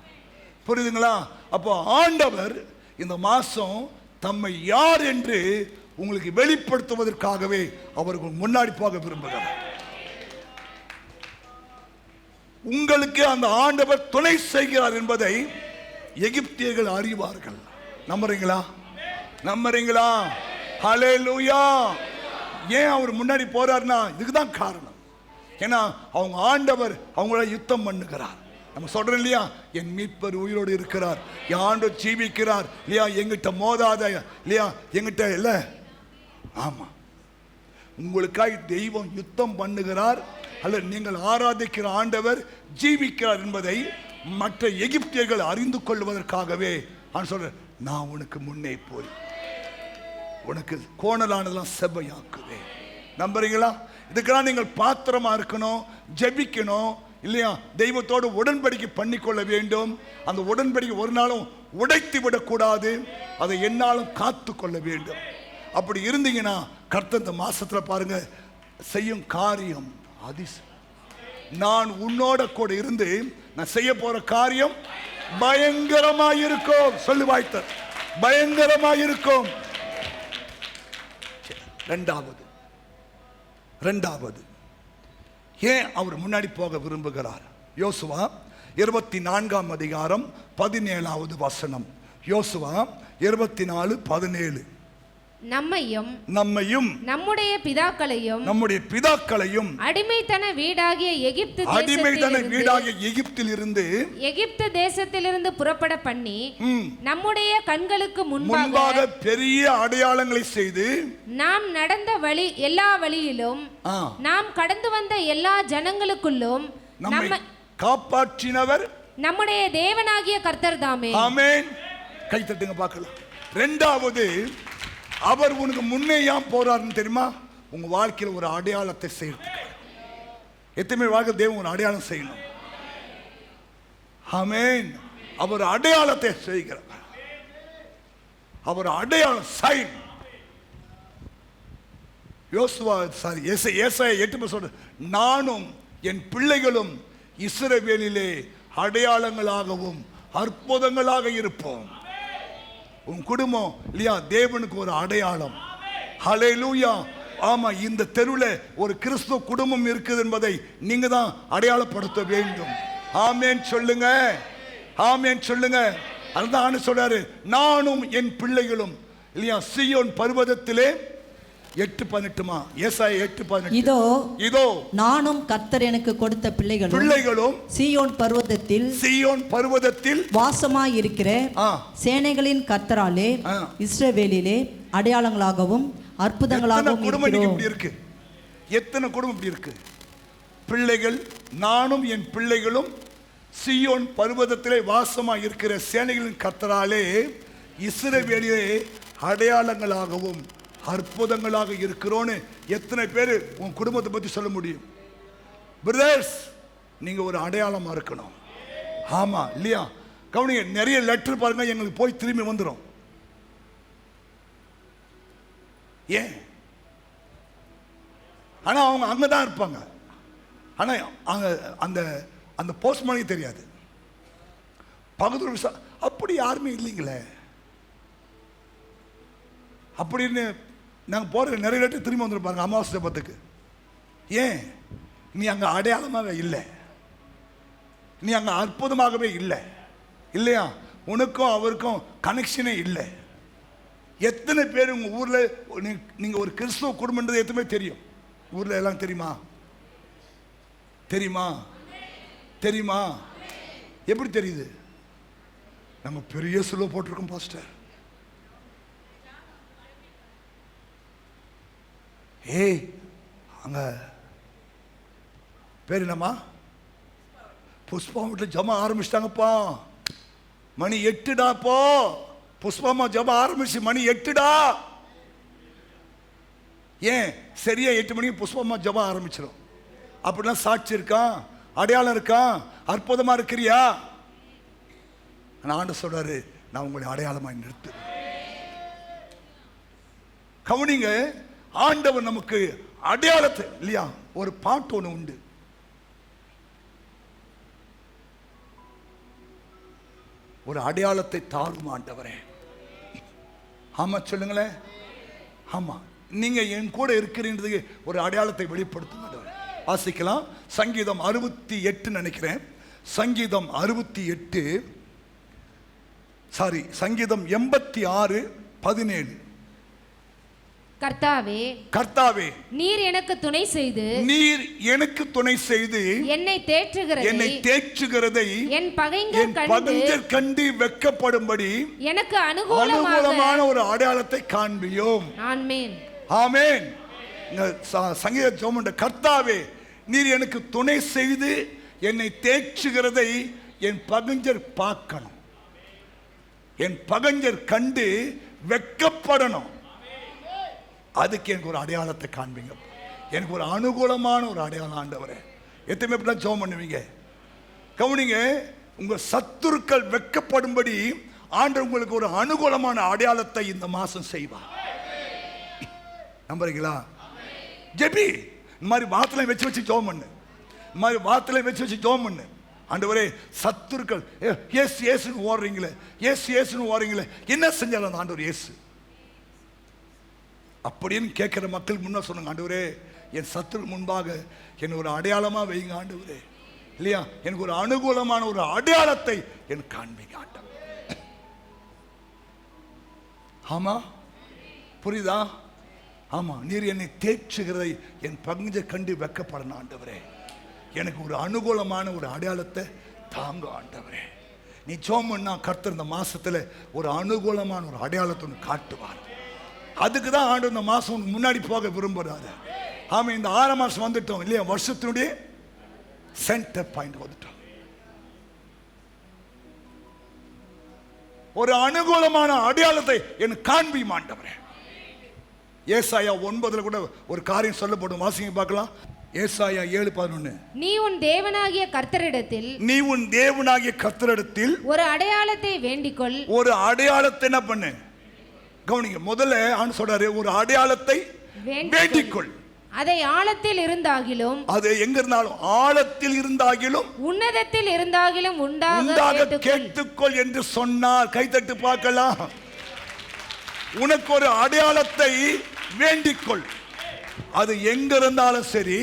புரியுதுங்களா. அப்போ ஆண்டவர் இந்த மாசம் தம்மை யார் என்று உங்களுக்கு வெளிப்படுத்துவதற்காகவே அவர்கள் முன்னாடி போக விரும்புகிறார். உங்களுக்கு அந்த ஆண்டவர் துணை செய்கிறார் என்பதை எகிப்தியர்கள் அறிவார்கள். நம்புறீங்களா? ஹல்லேலூயா. ஏன் அவர் முன்னாடி போறார்னா இதுக்குதான் காரணம். ஏன்னா அவங்க ஆண்டவர் அவங்கள யுத்தம் பண்ணுகிறார். நம்ம சொல்றோம் இல்லையா, என் மீட்பர் உயிரோடு இருக்கிறார், என் ஆண்டவர் ஜீவிக்கிறார் இல்லையா, எங்கிட்ட மோதாத இல்லையா, எங்கிட்ட இல்ல. ஆமா, உங்களுக்காக தெய்வம் யுத்தம் பண்ணுகிறார் அல்ல, நீங்கள் ஆராதிக்கிற ஆண்டவர் ஜீவிக்கிறார் என்பதை மற்ற எகிப்தியர்கள் அறிந்து கொள்வதற்காகவே நான் சொல்றேன், நான் உனக்கு முன்னே போய் உனக்கு கோணலானதெல்லாம் செவ்வையாக்குவேன். நம்புறீங்களா? இதுக்கெல்லாம் நீங்கள் பாத்திரமா இருக்கணும், ஜெபிக்கணும் இல்லையா, தெய்வத்தோடு உடன்படிக்கை பண்ணிக்கொள்ள வேண்டும். அந்த உடன்படிக்கை ஒரு நாளும் உடைத்து விடக்கூடாது, அதை என்னாலும் காத்து கொள்ள வேண்டும். அப்படி இருந்தீங்கன்னா கர்த்தர் இந்த மாசத்துல பாருங்க செய்யும் காரியம் அதிசயம். நான் உன்னோட கூட இருந்து நான் செய்ய போற காரியம் பயங்கரமாயிருக்கும். சொல்லு வாய்த்தர், பயங்கரமாயிருக்கும். ரெண்டாவது ஏன் அவர் முன்னாடி போக விரும்புகிறார்? யோசுவா 24ஆம் அதிகாரம் 17வது வசனம். யோசுவா 24:17. நம்மையும் நம்முடைய பிதாக்களையும் அடிமைத்தன வீடாகிய எகிப்திலிருந்து எகிப்து தேசத்திலிருந்து புறப்பட பண்ணி நம்முடைய கண்களுக்கு முன்பாக பெரிய அடையாளங்களை செய்து நாம் நடந்த வழி எல்லா வழியிலும் நாம் கடந்து வந்த எல்லா ஜனங்களுக்குள்ளும் நம்மை காப்பாற்றினவர் நம்முடைய தேவனாகிய கர்த்தர் தாமே. ஆமென். கை தட்டுங்க பார்க்கலாம். இரண்டாவது, அவர் உனக்கு முன்னே ஏன் போறாருன்னு தெரியுமா? உங்க வாழ்க்கையில் ஒரு அடையாளத்தை செய்யறதுக்கு. எத்தனை வாழ்க்கை தேவன் ஒரு அடையாளம் செய்யணும். ஆமென். அவர் அடையாளத்தை செய்கிறார். அவர் அடையாளம் சைன். ஏசாயா 8 சொல்ற, நானும் என் பிள்ளைகளும் இஸ்ரவேலிலே அடையாளங்களாகவும் அற்புதங்களாக இருப்போம். உன் குடும்பம் இல்லையா தேவனுக்கு ஒரு அடையாளம். ஹல்லேலூயா. ஆமா, இந்த தெருவில் ஒரு கிறிஸ்துவ குடும்பம் இருக்குது என்பதை நீங்க தான் அடையாளப்படுத்த வேண்டும். ஆமென் சொல்லுங்க, ஆமென் சொல்லுங்க. அதுதான் சொல்றாரு, நானும் என் பிள்ளைகளும் இல்லையா சீயோன் பர்வதத்திலே 8:18. ஏசாயா 8:18. இதோ நானும் கர்த்தர் எனக்கு கொடுத்த பிள்ளைகளும் சீயோன் பர்வதத்தில் வாசமாய் இருக்கிற சேனைகளின் கர்த்தராலே இஸ்ரவேலிலே அடையாளங்களாகவும் அற்புதங்களாகவும் இருக்கு. எத்தனை குடும்பம் இப்படி இருக்கு? பிள்ளைகள், நானும் என் பிள்ளைகளும் சீயோன் பர்வதத்திலே வாசமாய் இருக்கிற சேனைகளின் கர்த்தராலே இஸ்ரவேலிலே அடையாளங்களாகவும் அற்புதங்களாக இருக்கிறோன்னு எத்தனை பேர் உன் குடும்பத்தை பத்தி சொல்ல முடியும்? பிரதர்ஸ், நீங்க ஒரு அடையாளமா இருக்கணும். ஆமா இல்லையா? கவனிங்க, நிறைய லெட்டர் பாருங்க எங்களுக்கு போய் திரும்பி வந்துடும். ஏன்? ஆனா அவங்க அங்கதான் இருப்பாங்க. ஆனா அந்த அந்த போஸ்ட்மேனுக்கு தெரியாது. பக்கத்துல அப்படி யாருமே இல்லைங்களே அப்படின்னு நாங்கள் போகிற நிறைய லெட்டர் திரும்பி வந்துருப்பாங்க அமாவாசை ஜெபத்துக்கு. ஏன்? நீ அங்கே அடையாளமாக இல்லை, நீ அங்கே அற்புதமாகவே இல்லை இல்லையா? உனக்கும் அவருக்கும் கனெக்ஷனே இல்லை. எத்தனை பேர் உங்கள் ஊரில் நீங்கள் ஒரு கிறிஸ்துவ குடும்பம்ன்றது எத்தனை தெரியும்? ஊரில் எல்லாம் தெரியுமா? தெரியுமா? எப்படி தெரியுது? நாங்க பெரிய சிலுவை போட்டிருக்கோம் பாஸ்டர். ஏய் அங்க பேர் என்னம்மா? புஷ்பா வீட்டில் ஜமா ஆரம்பிச்சிட்டாங்கப்பா. மணி 8டா. போ புஷ்பாமா ஜமா ஆரம்பிச்சு மணி 8டா. ஏன் சரியா 8 மணிக்கு புஷ்பமா ஜமா ஆரம்பிச்சிடும். அப்படிலாம் சாட்சி இருக்கான், அடையாளம் இருக்கான், அற்புதமா இருக்கிறியா? ஆண்டு சொல்றாரு, நான் உங்களை அடையாளமாய் நிறுத்து. கவனிங்க, ஆண்டவர் நமக்கு அடையாளத்தை இல்லையா? ஒரு பாட்டு ஒன்று உண்டு. ஒரு அடையாளத்தை தாரும் ஆண்டவரே. ஆமா சொல்லுங்களேன். ஆமா, நீங்க என் கூட இருக்கிறீங்க, ஒரு அடையாளத்தை வெளிப்படுத்தும். வாசிக்கலாம். சங்கீதம் 68 நினைக்கிறேன். சங்கீதம் 68 சாரி சங்கீதம் 86:17. கர்த்தாவே, கர்த்தாவே, நீர் எனக்கு துணை செய்து, நீர் எனக்கு துணை செய்து என்னை தேற்றுகிறதை என் பகைஞர் கண்டு வெட்கப்படும்படி எனக்கு அனுகூலமான ஒரு அடையாளத்தை காண்பியும். ஆமென். ஆமென். சங்கீத ஜெபம், கர்த்தாவே நீர் எனக்கு துணை செய்து என்னை தேற்றுகிறதை என் பகைஞர் பார்க்கணும், என் பகைஞர் கண்டு வெட்கப்படணும். அதுக்கு எனக்கு ஒரு அடையாளத்தை காண்பீங்க, எனக்கு ஒரு அனுகூலமான ஒரு அடையாளம் ஆண்டவரே. எத்தனை பேர் ஜெபம் பண்ணுவீங்க? கவனிங்க, உங்க சத்துருக்கள் வெட்கப்படும்படி ஆண்டவர் உங்களுக்கு ஒரு அனுகூலமான அடையாளத்தை இந்த மாசம் செய்வார். நம்புறீங்களா? ஜெபி. இந்த மாதிரி வார்த்தையை வச்சு ஜெபம் பண்ணு. இந்த மாதிரி வார்த்தையை வச்சு ஜெபம் பண்ணு. ஆண்டவரே, சத்துருக்கள் ஏசு ஏசுன்னு ஓடுறீங்களே, ஏசு ஏசுன்னு ஓடுறீங்களே, என்ன செஞ்சாலும் அந்த ஆண்டவர் ஏசு அப்படின்னு கேட்கிற மக்கள் முன்ன சொன்னாங்க, ஆண்டவரே என் சத்துரு முன்பாக என்ன ஒரு அடையாளமா வைங்க ஆண்டவரே, இல்லையா? எனக்கு ஒரு அனுகூலமான ஒரு அடையாளத்தை எனக்கு காண்பீங்க ஆண்டவரே. ஆமா, புரியுதா? ஆமா, நீர் என்னை தேற்றுகிறதை என் பகைஞர் கண்டு வெட்கப்படணும் ஆண்டவரே, எனக்கு ஒரு அனுகூலமான ஒரு அடையாளத்தை தாங்க ஆண்டவரே. நீ ஜெபம் பண்ணா கர்த்தர் இந்த மாசத்துல ஒரு அனுகூலமான ஒரு அடையாளத்தை காட்டுவார். அதுக்கு தான் ஆண்டு இந்த மாசம் முன்னாடி போக விரும்புறாரு. ஆமா, இந்த 6 மாசம் வந்துட்டோம் இல்லையா? வருஷத்தினுடைய சென்டர் பாயிண்ட் வந்துட்டோம். ஒரு அனுகூலமான அடையாளத்தை எனக்கு காண்பி ஆண்டவரே. ஏசாயா 9 கூட ஒரு காரியம் சொல்லப்படும், வாசிங்க பார்க்கலாம். ஏசாயா 7:11. நீ உன் தேவனாகிய கர்த்தரிடத்தில் ஒரு அடையாளத்தை வேண்டிக்கொள். ஒரு அடையாளத்தை என்ன பண்ணு? கவனிங்க, முதல்ல ஆண்டு சொல்றாரு, ஒரு அடையாளத்தை வேண்டிக்கொள். அதை ஆழத்தில் இருந்தாகிலும், அது எங்க இருந்தாலும், ஆழத்தில் இருந்தாகிலும், உன்னதத்தில் இருந்தாகிலும் உண்டாக கேட்டுக்கொள் என்று சொன்னார். கைத்தட்டு பார்க்கலாம். உனக்கு ஒரு அடையாளத்தை வேண்டிக்கொள். அது எங்க இருந்தாலும் சரி,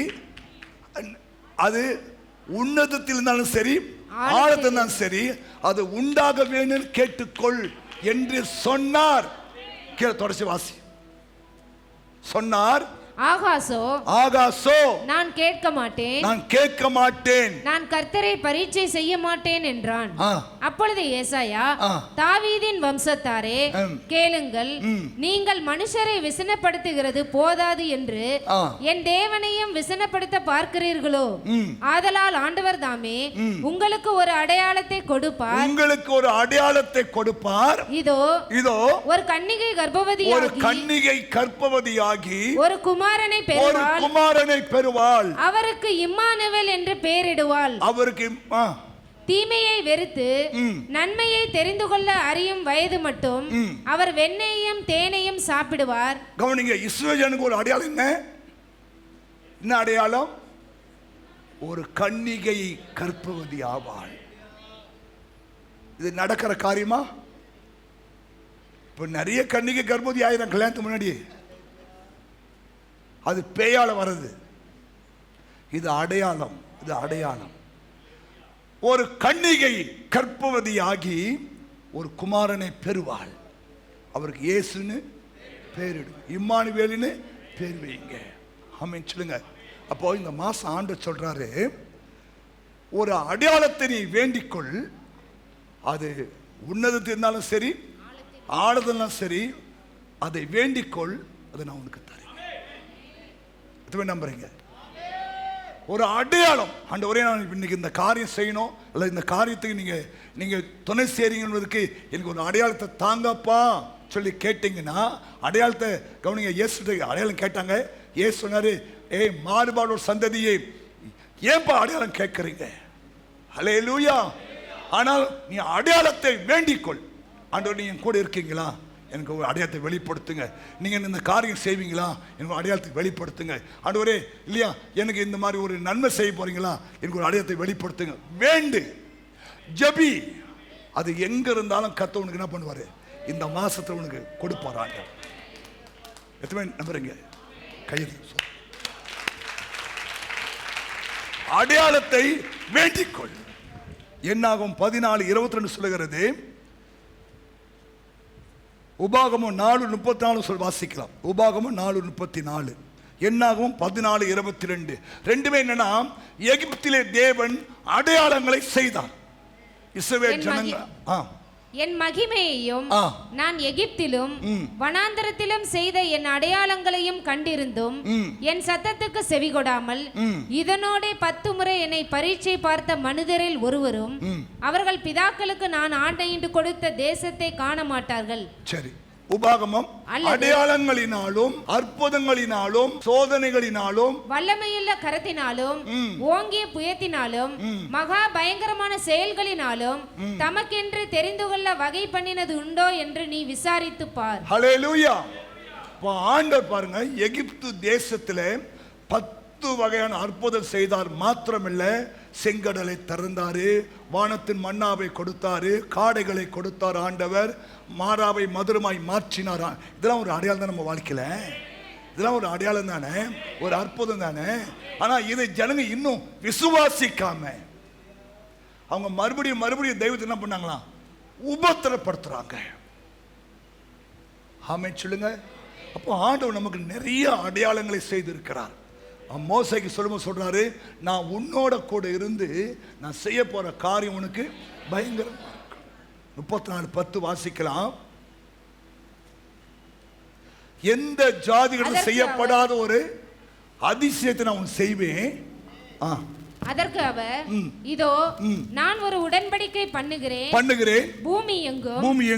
அது உன்னதத்தில் இருந்தாலும் சரி, ஆழத்தில் இருந்தாலும் சரி, அது உண்டாக வேணும் கேட்டுக்கொள் என்று சொன்னார். கீழே தொடர்ச்சி வாசி. சொன்னார். ஆகாசோ நான் கேட்க மாட்டேன், நான் கர்த்தரை பரீட்சை செய்ய மாட்டேன் என்றான். அப்பொழுது ஏசாயா, தாவீதின் வம்சத்தாரே கேளுங்கள், நீங்கள் மனுஷரை விசனப்படுத்துகிறது போதாது என்று என் தேவனையும் விசனப்படுத்த பார்க்கிறீர்களோ? ஆதலால் ஆண்டவர் தாமே உங்களுக்கு ஒரு அடையாளத்தை கொடுப்பார். இதோ ஒரு கன்னிகை கர்ப்பவதியாகி ஒரு குமாரனை பெறுவாள். அவருக்கு இம்மானுவேல் என்று பெயரிடுவாள். அவருக்கு தீமையை வெறுத்து நன்மையை தெரிந்து கொள்ள அறியும் வயது மட்டும் அவர் வெண்ணெயையும் தேனையும் சாப்பிடுவார். கவனிங்க, இஸ்ரவேலுக்கு ஒரு அடையாளம் என்ன அடையாளம்? ஒரு கன்னிகை கர்ப்பவதி ஆவாள். இது நடக்கிற காரியமா? இப்ப நிறைய கன்னிகை கர்ப்பவதி ஆயிரம் கல்யாணத்துக்கு முன்னாடி. அது பேயால வருது. இது அடையாளம். ஒரு கன்னிகை கர்ப்பவதியாகி ஒரு குமாரனை பெறுவாள். அவருக்கு இயேசுன்னு பேரிடும், இம்மானுவேலுன்னு பேர் வைங்க. ஆமென் சொல்லுங்க. அப்போ இந்த மாசம் ஆண்டவர் சொல்றாரு, ஒரு அடையாளத்தை நீ வேண்டிக்கொள், அது உன்னதத்தில் இருந்தாலும் சரி, ஆழதெல்லாம் சரி, அதை வேண்டிக்கொள், அதை நான் உனக்கு தரேன். நம்புறீங்க? ஒரு அடையாளம், ஆண்டவரே நான் இன்னைக்கு இந்த காரியம் செய்யணும், அல்ல இந்த காரியத்துக்கு நீங்க துணை செய்றீங்கன்றதுக்கு எனக்கு ஒரு அடையாளத்தை தாங்கப்பா சொல்லி கேட்டீங்கன்னா, அடையாளத்தை கவனிங்க. இயேசு அடையாளம் கேட்டாங்க. இயேசு சொன்னாரு, மாறுபாடோட சந்ததியே, ஏன்பா அடையாளம் கேட்கறீங்க? ஹல்லேலூயா. ஆனால் நீ அடையாளத்தை வேண்டிக்கொள். ஆண்டவர், நீ என் கூட இருக்கீங்களா? எனக்கு ஒரு அடையாளத்தை வெளிப்படுத்துங்க. நீங்கள் இந்த காரியம் செய்வீங்களா? எனக்கு அடையாளத்தை வெளிப்படுத்துங்க. ஆண்டவரே, இல்லையா, எனக்கு இந்த மாதிரி ஒரு நன்மை செய்ய போறீங்களா? எனக்கு ஒரு அடையாளத்தை வெளிப்படுத்துங்க. வேண்டு, ஜபி. அது எங்க இருந்தாலும் கர்த்தர் உனக்கு என்ன பண்ணுவாரு? இந்த மாசத்துல உனக்கு கொடுப்பார் ஆண்டவர். எத்தனை நம்புறீங்க? கைது. அடையாளத்தை வேண்டிக்கொள். என்னாகும் 14:22 சொல்லுகிறது. உபாகமம் 4:34 வாசிக்கலாம். உபாகமம் 4:34. என்னாகும் 14:22. ரெண்டுமே என்னன்னா, எகிப்திலே தேவன் அடையாளங்களை செய்தார். இஸ்ரவேல் ஜனங்கள் என் மகிமையையும் நான் எகிப்திலும் வனாந்தரத்திலும் செய்த என் அடையாளங்களையும் கண்டிருந்தும் என் சத்தத்துக்கு செவிகொடாமல் இதனோட 10 முறை என்னை பரீட்சை பார்த்த மனிதரில் ஒருவரும் அவர்கள் பிதாக்களுக்கு நான் ஆணையிட்டு கொடுத்த தேசத்தை காண மாட்டார்கள். சரி, உபாகமம் அடையாளங்களினாலும் அற்புதங்களினாலும் சோதனைகளினாலும் வல்லமையுள்ள கரத்தினாலும் ஓங்கிய புயத்தினாலும் மகா பயங்கரமான செயல்களினாலும் தமக்கென்று தெரிந்து கொள்ள வகை பண்ணினது உண்டோ என்று நீ விசாரித்து பார். ஹல்லேலூயா. ஆண்டவர் பாருங்க, எகிப்து தேசத்திலே 10 வகையான அற்புதம் செய்தார். மாத்திரமில்ல, செங்கடலை திறந்தாரு, வானத்தின் மன்னாவை கொடுத்தாரு, காடைகளை கொடுத்தார் ஆண்டவர், மாறாவை மதுரமாய் மாற்றினார். இதெல்லாம் ஒரு அடையாளம் தான் நம்ம வாழ்க்கையில. இதெல்லாம் ஒரு அடையாளம் தானே, ஒரு அற்புதம் தானே. ஆனா இதை ஜனங்க இன்னும் விசுவாசிக்காம அவங்க மறுபடியும் தெய்வத்தை என்ன பண்ணாங்களாம்? உபத்திரப்படுத்துறாங்க. ஆமென் சொல்லுங்க. அப்போ ஆண்டவர் நமக்கு நிறைய அடையாளங்களை செய்திருக்கிறார். மோசேக்கு சொல்லும்போது சொல்றாரு, நான் உன்னோட கூட இருந்து நான் செய்ய போற காரியம் உனக்கு பயங்கரமா இருக்கு. 34:10 வாசிக்கலாம். எந்த ஜாதிகளும் செய்யப்படாத ஒரு அதிசயத்தை நான் உனக்கு செய்வேன். அதற்கு அவர், இதோ நான் ஒரு உடன்படிக்கை பண்ணுகிறேன் பூமி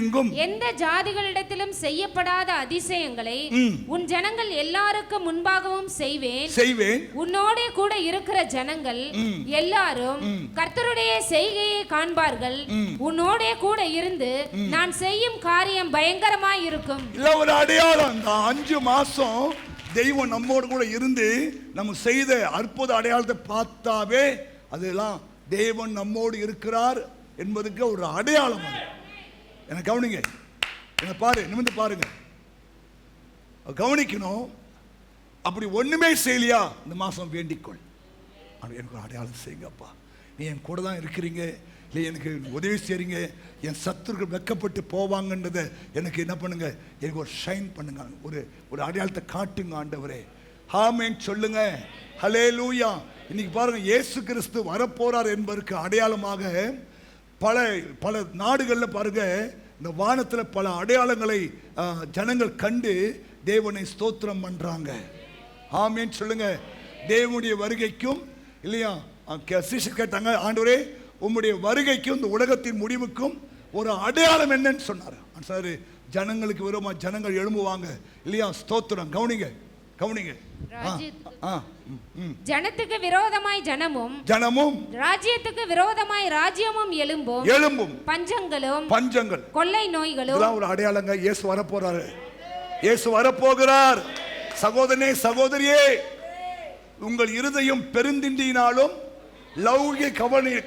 எங்கும் எந்த ஜாதிகளிடத்திலும் செய்யப்படாத அதிசயங்களை உன் ஜனங்கள் எல்லாருக்கும் முன்பாகவும் செய்வேன். உன்னோட கூட இருக்கிற ஜனங்கள் எல்லாரும் கர்த்தருடைய செய்கையை காண்பார்கள். உன்னோட கூட இருந்து நான் செய்யும் காரியம் பயங்கரமாய் இருக்கும். இல்ல, ஒரு அடையாளம். 5 மாசம் தெய்வம் நம்மோடு கூட இருந்து நம்ம செய்த அற்புத அடையாளத்தை பார்த்தாவே அதெல்லாம் தேவன் நம்மோடு இருக்கிறார் என்பதுக்கு ஒரு அடையாளம். எனக்கு கவனிங்க, என்ன பாரு, நிமிர்ந்து பாருங்க, கவனிக்கணும். அப்படி ஒண்ணுமே செய்யலையா, இந்த மாசம் வேண்டிக்கொள், எனக்கு ஒரு அடையாளம் செய்யுங்கப்பா, நீ என் கூட தான் இருக்கிறீங்க, இல்லை எனக்கு உதவி செய்றீங்க, என் சத்துருக்கள் வெக்கப்பட்டு போவாங்கன்றதை எனக்கு என்ன பண்ணுங்க, எனக்கு ஒரு ஷைன் பண்ணுங்க, ஒரு அடையாளத்தை காட்டுங்க ஆண்டவரே. ஆமென் சொல்லுங்க. ஹல்லேலூயா. இன்னைக்கு பாருங்க, இயேசு கிறிஸ்து வரப்போறார் என்பதற்கு அடையாளமாக பல நாடுகளில் பாருங்க, இந்த வானத்தில் பல அடையாளங்களை ஜனங்கள் கண்டு தேவனை ஸ்தோத்திரம் பண்றாங்க. ஆமென் சொல்லுங்க. தேவனுடைய வருகைக்கும் இல்லையா, சிஷ்யர் கேட்டாங்க, ஆண்டவரே உம்முடைய வருகைக்கும் இந்த உலகத்தின் முடிவுக்கும் ஒரு அடையாளம் என்னன்னு சொன்னார். சார், ஜனங்களுக்கு விரோதமா ஜனங்கள் எழும்புவாங்க இல்லையா, ஸ்தோத்திரம். கவனிங்க. ஜனத்துக்கு விரோதமாய் ஜனமும் ராஜ்யத்துக்கு விரோதமாய் ராஜ்யமும் எழும்பும் பஞ்சங்கள் கொள்ளை நோய்களும் ஒரு அடையாளங்க. இயேசு வரப்போகிறார். சகோதரனே, சகோதரியே, உங்கள் இருதயம் பெருந்திண்டியினாலும் லௌகிக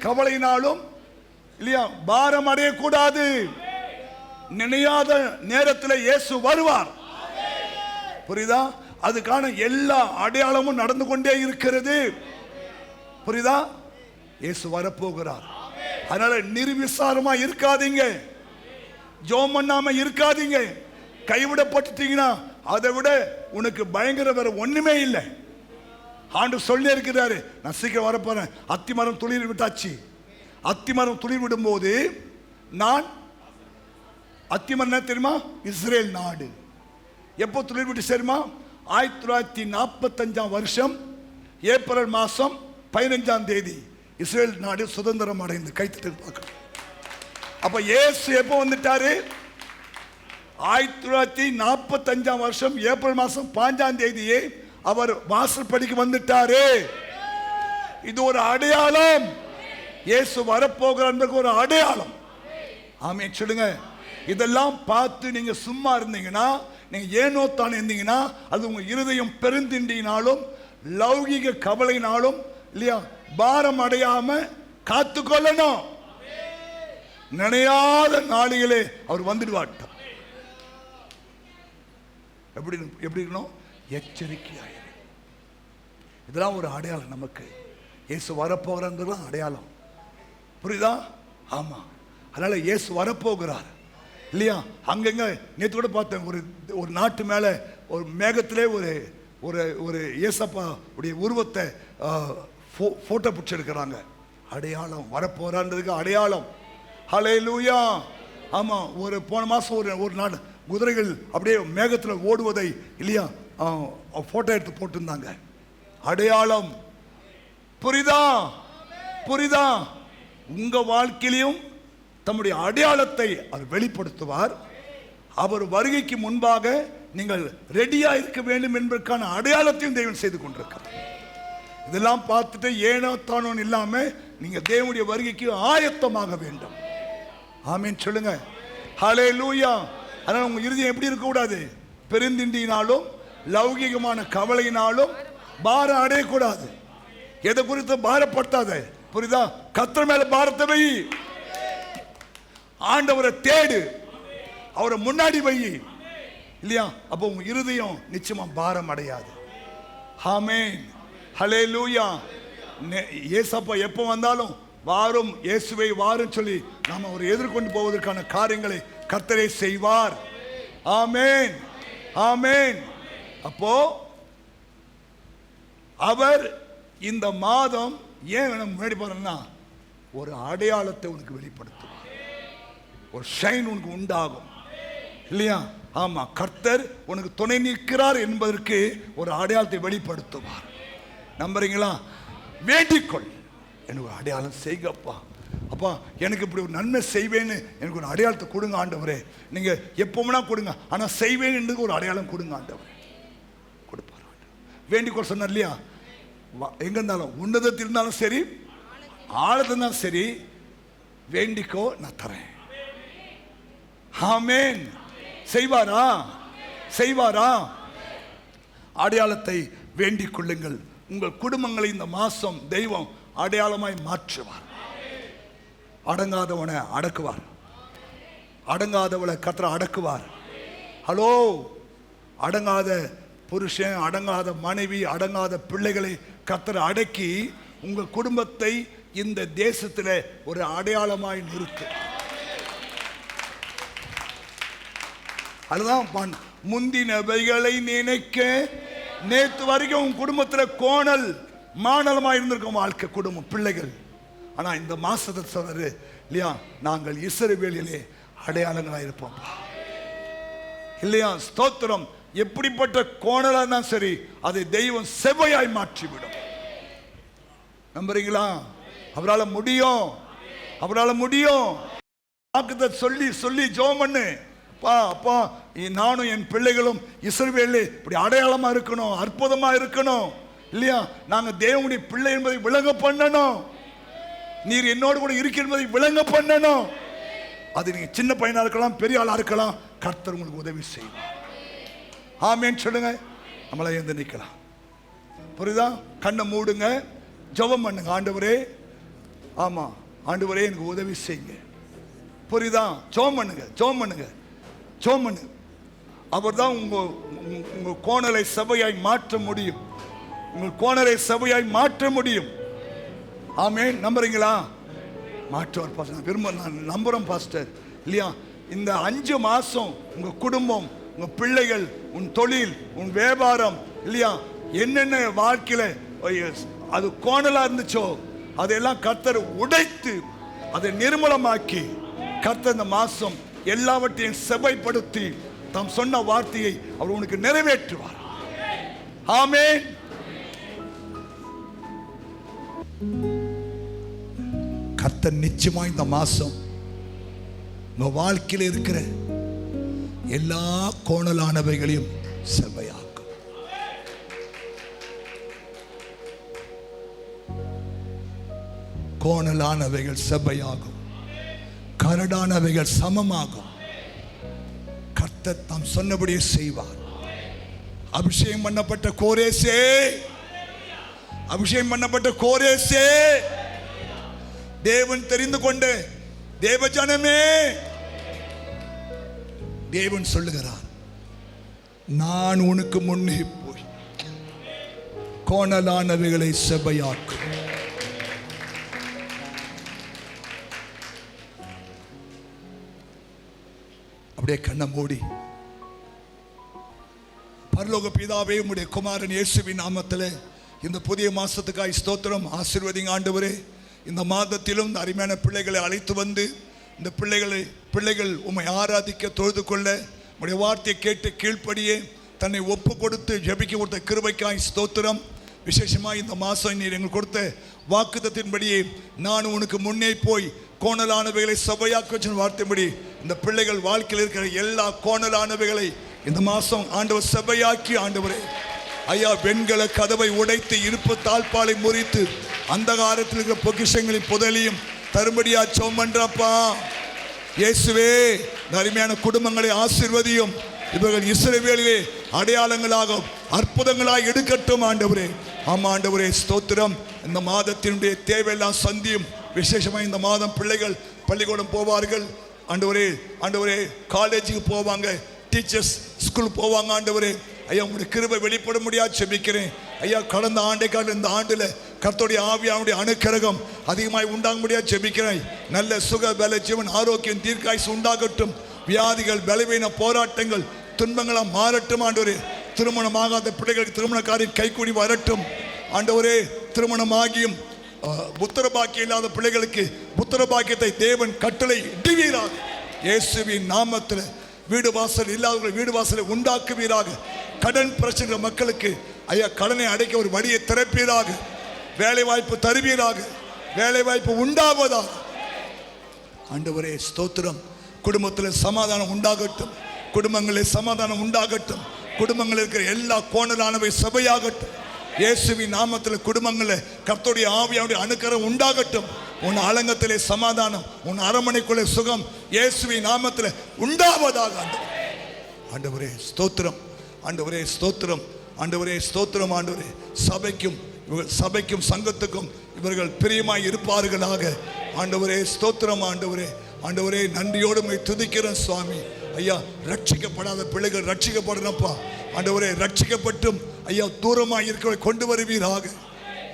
கவலையினாலும் இல்லையா பாரம் அடையக்கூடாது. நினையாத நேரத்தில் இயேசு வருவார். புரியுதா? அதுக்கான எல்லா அடையாளமும் நடந்து கொண்டே இருக்கிறது. புரியுதா? இயேசு வரப்போகிறார். அதனால நிர்விசாரமா இருக்காதீங்க, ஜெபம் பண்ணாம இருக்காதீங்க. கைவிடப்பட்டுட்டீங்கன்னா அதை விட உனக்கு பயங்கர வேற ஒண்ணுமே இல்லை. ஆண்டவர் சொல்லி இருக்கிறாரு, நான் சீக்கிரம் வரப்போறேன். அத்திமரம் துளிர் விட்டாச்சு. அத்திமரம் துளிர் விடும்போது நான் அத்திமரம் என்ன தெரியுமா? இஸ்ரேல் நாடு. எப்போ துளிர்விட்டு சேருமா? 1945 வருஷம் ஏப்ரல் மாதம் 15ஆம் தேதி இஸ்ரேல் நாடு சுதந்திரம் அடைந்து. கைத்தட்டு பார்க்கணும். அப்ப இயேசு எப்போ வந்துட்டாரு? 1945 வருஷம் ஏப்ரல் மாதம் 5ஆம் தேதியே அவர் வாசற்படிக்கு வந்துட்டாரு. இது ஒரு அடையாளம். இயேசு வரப்போகிறார் ஒரு அடையாளம். ஆமென் சொல்லுங்க. இதெல்லாம் பார்த்து நீங்க சும்மா இருந்தீங்கன்னா, நீங்க ஏனோ தான் இருந்தீங்கன்னா, அது உங்க இருதயம் பெருந்திண்டினாலும் லௌகிக கவலையினாலும் இல்லையா பாரம் அடையாம காத்துக்கொள்ளணும். நினையாத நாளிகளே அவர் வந்துடுவார். எப்படி எப்படி இருக்கணும்? எச்சரிக்கையாயிரு. இதெல்லாம் ஒரு அடையாளம். நமக்கு இயேசு வரப்போகிறார் அடையாளம். புரியுதா? ஆமா. அதனால இயேசு வரப்போகிறார் இல்லையா? அங்கங்க நேற்று கூட பார்த்தேன், ஒரு நாட்டு மேல ஒரு மேகத்திலே ஒரு ஒரு ஒரு ஏசப்பா உடைய உருவத்தை போட்டோ பிடிச்சிருக்கிறாங்க. அடையாளம். வரப்போறான்றதுக்கு அடையாளம். ஹல்லேலூயா. ஆமா. ஒரு போன மாசம் ஒரு நாடு குதிரைகள் அப்படியே மேகத்தில் ஓடுவதை இல்லையா போட்டோ எடுத்து போட்டிருந்தாங்க. அடையாளம். புரியுதா? புரியுதா? உங்க வாழ்க்கையிலும் தம்முடைய அடையாளத்தை அவர் வெளிப்படுத்துவார். அவர் வருகைக்கு முன்பாக நீங்கள் ரெடியா இருக்க வேண்டும் என்பதற்கான அடையாளத்தையும் தேவன் செய்து கொண்டிருக்கிறார். இதெல்லாம் பார்த்துட்டு ஏனோ தானோ இல்லாம நீங்க தேவனுடைய வருகைக்கு ஆயத்தமாக வேண்டும். ஆமென் சொல்லுங்க. ஹல்லேலூயா. அதனால உங்க இருதயம் எப்படி இருக்க கூடாது? பெருந்திண்டினாலும் லௌகிகமான கவலையினாலும் பாரம் அடையக்கூடாது. எதை குறித்து பாரப்படுத்தாத. புரியுதா? கர்த்தர் மேல பாரத்தை வை. ஆண்டவரை தேடு. அவரை முன்னாடி வை இல்லையா? அப்போ உங்க இருதயம் நிச்சயமா பாரம் அடையாது. ஆமென். ஹல்லேலூயா. ஏசப்பா எப்போ வந்தாலும் வாரும் இயேசுவை வாரும் சொல்லி நாம அவரை எதிர்கொண்டு போவதற்கான காரியங்களை கர்த்தரே செய்வார். ஆமென். ஆமென். அப்போ அவர் இந்த மாதம் ஏன் முன்னாடி போறேன்னா ஒரு அடையாளத்தை உனக்கு வெளிப்படுத்துவார். ஒரு ஷைன் உனக்கு உண்டாகும் இல்லையா? ஆமா. கர்த்தர் உனக்கு துணை நிற்கிறார் என்பதற்கு ஒரு அடையாளத்தை வெளிப்படுத்துவார். நம்புறீங்களா? வேண்டிக்கொள். எனக்கு ஒரு அடையாளம் செய்கப்பா. அப்பா எனக்கு இப்படி ஒரு நன்மை செய்வேன்னு எனக்கு ஒரு அடையாளத்தை கொடுங்க ஆண்டவரே. நீங்க எப்பவுமே கொடுங்க, ஆனா செய்வேன் என்று ஒரு அடையாளம் கொடுங்க ஆண்டவரே. கொடுப்பார். வேண்டிக்கொள் சொன்னார் இல்லையா? எங்க இருந்தாலும், உன்னதத்தில் இருந்தாலும் சரி, ஆழத்தில் இருந்தாலும் சரி, வேண்டிக்கோ, நான் தரேன். ஆமென். செய்வாரா? செய்வாரா? அடையாளத்தை வேண்டிக் கொள்ளுங்கள். உங்கள் குடும்பங்களை இந்த மாசம் தெய்வம் அடையாளமாய் மாற்றுவார். அடங்காதவனை அடக்குவார். அடங்காதவளை கர்த்தர் அடக்குவார். ஹலோ. அடங்காத புருஷன், அடங்காத மனைவி, அடங்காத பிள்ளைகளை கர்த்தர் அடக்கி உங்கள் குடும்பத்தை இந்த தேசத்தில் ஒரு அடையாளமாய் நிறுத்து. அதுதான் முந்தினவைகளை நினைக்க. நேற்று வரைக்கும் உன் குடும்பத்தில் கோணல் மாணலமாக இருந்திருக்கும் வாழ்க்கை, குடும்பம், பிள்ளைகள். ஆனா இந்த மாசத்தை சொன்னாரு இல்லையா, நாங்கள் இஸ்ரவேலிலே அடையாளங்களாக இருப்போம் இல்லையா? ஸ்தோத்திரம். எப்படிப்பட்ட கோணலா இருந்தா சரி, அதை தெய்வம் செவ்வையாய் மாற்றிவிடும். நம்புறீங்களா? அவரால் முடியும். அவரால் முடியும். வாக்குத்தத்தத்தை சொல்லி சொல்லி ஜெபம் பண்ணு. அப்பா நானும் என் பிள்ளைகளும் இஸ்ரவேலிலே இப்படி அடையாளமா இருக்கணும், அற்புதமா இருக்கணும் இல்லையா? நாங்க தேவனுடைய பிள்ளை என்பதை விளங்க பண்ணணும். நீர் என்னோடு கூட இருக்கிற என்பதை விளங்க பண்ணணும். அது நீங்க சின்ன பையனா இருக்கலாம், பெரிய ஆளா இருக்கலாம், கர்த்தர் உங்களுக்கு உதவி செய்வார். ஆமென் சொல்லுங்க. நம்மளை எழுந்து நிக்கலாம். புரியுதா? கண்ணை மூடுங்க, ஜெபம் பண்ணுங்க. ஆண்டவரே, ஆமா ஆண்டவரே எனக்கு உதவி செய்யுங்க. புரியுதா? ஜெபம் பண்ணுங்க, ஜெபம் பண்ணுங்க, ஜெபம் பண்ணுங்க. அவர் தான் உங்க கோணலை சபையாய் மாற்ற முடியும். உங்கள் கோணலை சபையாய் மாற்ற முடியும். ஆமென். நம்புறீங்களா? மாற்றுவார் பாஸ்டர். விரும்ப நான் நம்புறேன் பாஸ்டர் இல்லையா? இந்த 5 மாசம் உங்க குடும்பம், உங்க பிள்ளைகள், உன் தொழில், உன் வியாபாரம் இல்லையா, என்னென்ன வாழ்க்கையில அது கோணலா இருந்துச்சோ அதையெல்லாம் கர்த்தர் உடைத்து அதை நிர்மூலமாக்கி கர்த்தர் இந்த மாசம் எல்லாவற்றையும் செவைப்படுத்தி தாம் சொன்ன வார்த்தையை அவர் உனக்கு நிறைவேற்றுவார். ஆமென். கர்த்தர் நிச்சயமா இந்த மாசம் உங்க வாழ்க்கையில் இருக்கிற எல்லா கோணலானவைகளையும் செவ்வையாக்கும். கோணலானவைகள் செவ்வையாகும், கரடானவைகள் சமமாகும். கர்த்தர் தாம் சொன்னபடியே செய்வார். அபிஷேகம் பண்ணப்பட்ட கோரேசே, அபிஷேகம் பண்ணப்பட்ட கோரேசே, தேவன் தெரிந்து கொண்ட தேவஜனமே, தேவன் சொல்லுகிறார், நான் உனக்கு முன்னே போய் கோணலானவைகளை செவ்வையாக்கும். அப்படியே கண்ணை மூடி, பரலோக பிதாவே, உம்முடைய குமாரன் இயேசுவின் நாமத்தில் இந்த புதிய மாசத்துக்காய் ஸ்தோத்திரம். ஆசீர்வதிங்க ஆண்டவரே. இந்த மாதத்திலும் இந்த அருமையான பிள்ளைகளை அழைத்து வந்து இந்த பிள்ளைகள் உம்மை ஆராதிக்க, தொழுது கொள்ள, உம்முடைய வார்த்தையை கேட்டு கீழ்ப்படியே தன்னை ஒப்பு கொடுத்து ஜெபிக்க கொடுத்த கிருபைக்காய் ஸ்தோத்திரம். விசேஷமாக இந்த மாதம் நீர் எங்களுக்கு கொடுத்த வாக்குத்தத்தின்படியே நான் உனக்கு முன்னே போய் கோணலானவைகளை சபையாக்க வார்த்தைப்படி இந்த பிள்ளைகள் வாழ்க்கையில் இருக்கிற எல்லா கோணலானவைகளை இந்த மாதம் ஆண்டவர் சபையாக்கி, ஆண்டவரே ஐயா, வெண்கல கதவை உடைத்து இருப்பு தாழ்பாலை முறித்து அந்தகாரத்தில் இருக்கிற பொக்கிஷங்களின் புதலியும் தரும்படியா சோமன்றப்பா. இயேசுவே, அருமையான குடும்பங்களை ஆசீர்வதியும். இவர்கள் இஸ்ரவேலிலே அடையாளங்களாக அற்புதங்களாக எடுக்கட்டும் ஆண்டவரே. ஆமா ஆண்டவரே, ஸ்தோத்திரம். இந்த மாதத்தினுடைய தேவையெல்லாம் சந்தியும். விசேஷமாக இந்த மாதம் பிள்ளைகள் பள்ளிக்கூடம் போவார்கள் ஆண்டவரே. ஆண்டவரே, காலேஜுக்கு போவாங்க, டீச்சர்ஸ் ஸ்கூல் போவாங்க ஆண்டவரே. ஐயா, உங்களுடைய கிருபை வெளிப்பட முடியாது செபிக்கிறேன் ஐயா. கடந்த ஆண்டை கால இந்த ஆண்டுல கர்த்தருடைய ஆவியானுடைய அணுக்கரகம் அதிகமாய் உண்டாக முடியாது செபிக்கிறேன். நல்ல சுக பல ஜீவன் ஆரோக்கியம் தீர்க்காயுசு உண்டாகட்டும். வியாதிகள், பலவீன போராட்டங்கள், துன்பங்களாம் மாறட்டும் ஆண்டவரே. திருமணமாகாத பிள்ளைகளுக்கு திருமண காரியம் கைகூடி வரட்டும் ஆண்டவரே. திருமணமாகியும் புத்திர பாக்கியம் இல்லாத பிள்ளைகளுக்கு புத்திர பாக்கியத்தை தேவன் கட்டளை இடுவீராக இயேசுவின் நாமத்தில். வீடு வாசல் இல்லாதவர்கள் வீடு வாசலை உண்டாக்குவீராக. கடன் பிரச்சனை மக்களுக்கு ஐயா கடனை அடைக்க ஒரு வழியை திறப்பீராக. வேலை வாய்ப்பு தருவீராக. வேலை வாய்ப்பு உண்டாவதாக ஆண்டவரே, ஸ்தோத்திரம். குடும்பத்தில் சமாதானம் உண்டாகட்டும். குடும்பங்களில் சமாதானம் உண்டாகட்டும். குடும்பங்களில் இருக்கிற எல்லா கோணலானவை சபையாகட்டும். இயேசுவின் நாமத்தில் குடும்பங்களில் கர்த்தருடைய ஆவியானுடைய அணுக்கரம் உண்டாகட்டும். உன் அலங்கத்திலே சமாதானம், உன் அரமனைக்குள்ளே சுகம் இயேசுவின் நாமத்தில் உண்டாவதாக. ஆண்டவரே ஸ்தோத்திரம், ஆண்டவரே ஸ்தோத்திரம், ஆண்டவரே ஸ்தோத்திரம். ஆண்டவரே, சபைக்கும் சங்கத்துக்கும் இவர்கள் பிரியமாய் இருப்பார்களாக. ஆண்டவரே ஸ்தோத்திரம். ஆண்டவரே, ஆண்டவரே நன்றியோடு துதிக்கிறேன் சுவாமி. ஐயா, ரட்சிக்கப்படாத பிள்ளைகள் ரட்சிக்கப்படணும்ப்பா ஆண்டவரே. ரட்சிக்கப்பட்டும் ஐயா தூரமாக இருக்கிற கொண்டு வருவீராக.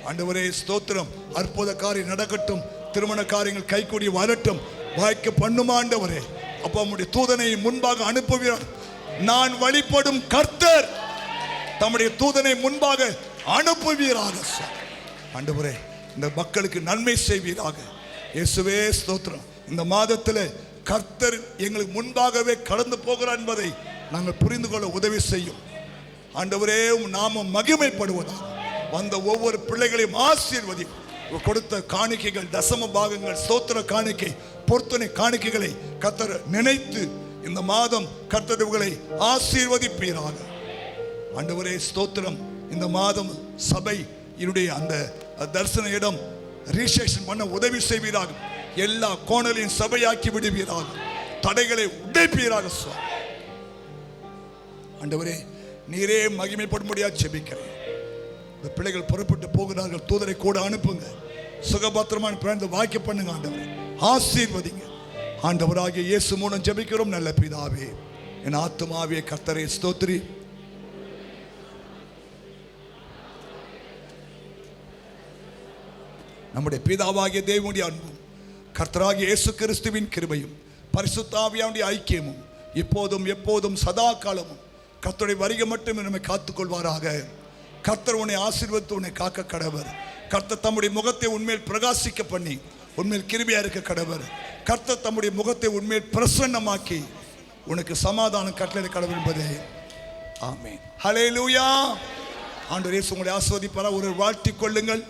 ஆண்டவரே ஸ்தோத்திரம். அற்புத காரியம் நடக்கட்டும். திருமண காரியங்கள் கைகூடி வரட்டும். வாய்க்க பண்ணுமா ஆண்டவரே. அப்போ நம்முடைய தூதனை முன்பாக அனுப்புவீர். நான் வழிபடும் கர்த்தர் தம்முடைய தூதனை முன்பாக அனுப்புவீராக. ஆண்டவரே, இந்த மக்களுக்கு நன்மை செய்வீராக. இயேசுவே ஸ்தோத்திரம். இந்த மாதத்தில் கர்த்தர் எங்களுக்கு முன்பாகவே கடந்து போகிறார் என்பதை நாங்கள் புரிந்து கொள்ள உதவி செய்யும் ஆண்டவரே. நாம மகிமைப்படுவதாக. வந்த ஒவ்வொரு பிள்ளைகளையும் ஆசீர்வதியும். கொடுத்த காணிக்கைகள், தசம பாகங்கள், ஸ்தோத்திர காணிக்கை, பொருத்தனை காணிக்கைகளை கர்த்தர் நினைத்து இந்த மாதம் கர்த்தர்களை ஆசீர்வதிப்பீராக. ஆண்டவரே ஸ்தோத்திரம். இந்த மாதம் சபை என்னுடைய அந்த தரிசன இடம் ரிஜிஸ்ட்ரேஷன் பண்ண உதவி செய்வீராக. எல்லா கோணலையும் சபையாக்கி விடுவீராக. தடைகளை உடைப்பீராக. ஆண்டவரே, நீரே மகிமைப்படும்படியாக ஜெபிக்கிறேன். இந்த பிள்ளைகள் புறப்பட்டு போகிறார்கள். தூதரை கூட அனுப்புங்க. சுகபத்திரமான பிறந்த வாக்கிய பண்ணுங்க ஆண்டவரே. ஆசீர்வதிங்க ஆண்டவராகிய இயேசு மூலம் ஜெபிக்கிறோம் நல்ல பிதாவே. என் ஆத்துமாவே கர்த்தரை ஸ்தோத்திரி. நம்முடைய பிதாவாகிய தேவனுடைய அன்பும் கர்த்தராகிய இயேசு கிறிஸ்துவின் கிருபையும் பரிசுத்த ஆவியானுடைய ஐக்கியமும் இப்போதும் எப்போதும் சதா காலமும் கர்த்தருடைய வருகை மட்டும் நம்மை காத்துக்கொள்வாராக. கர்த்தர் உன்னை ஆசீர்வதித்து உன்னை காக்க கடவர். கர்த்தர் தம்முடைய முகத்தை உன்மேல் பிரகாசிக்க பண்ணி உண்மையில் கிருபையா இருக்க கடவர். கர்த்தர் தம்முடைய முகத்தை உண்மையில் பிரசன்னமாக்கி உனக்கு சமாதானம் கட்டளை கடவுள் என்பதே. ஆமென். ஹல்லேலூயா. ஆண்டவரே உங்களை ஆசீர்வதிப்பாரா. ஒரு வாழ்த்திக் கொள்ளுங்கள்.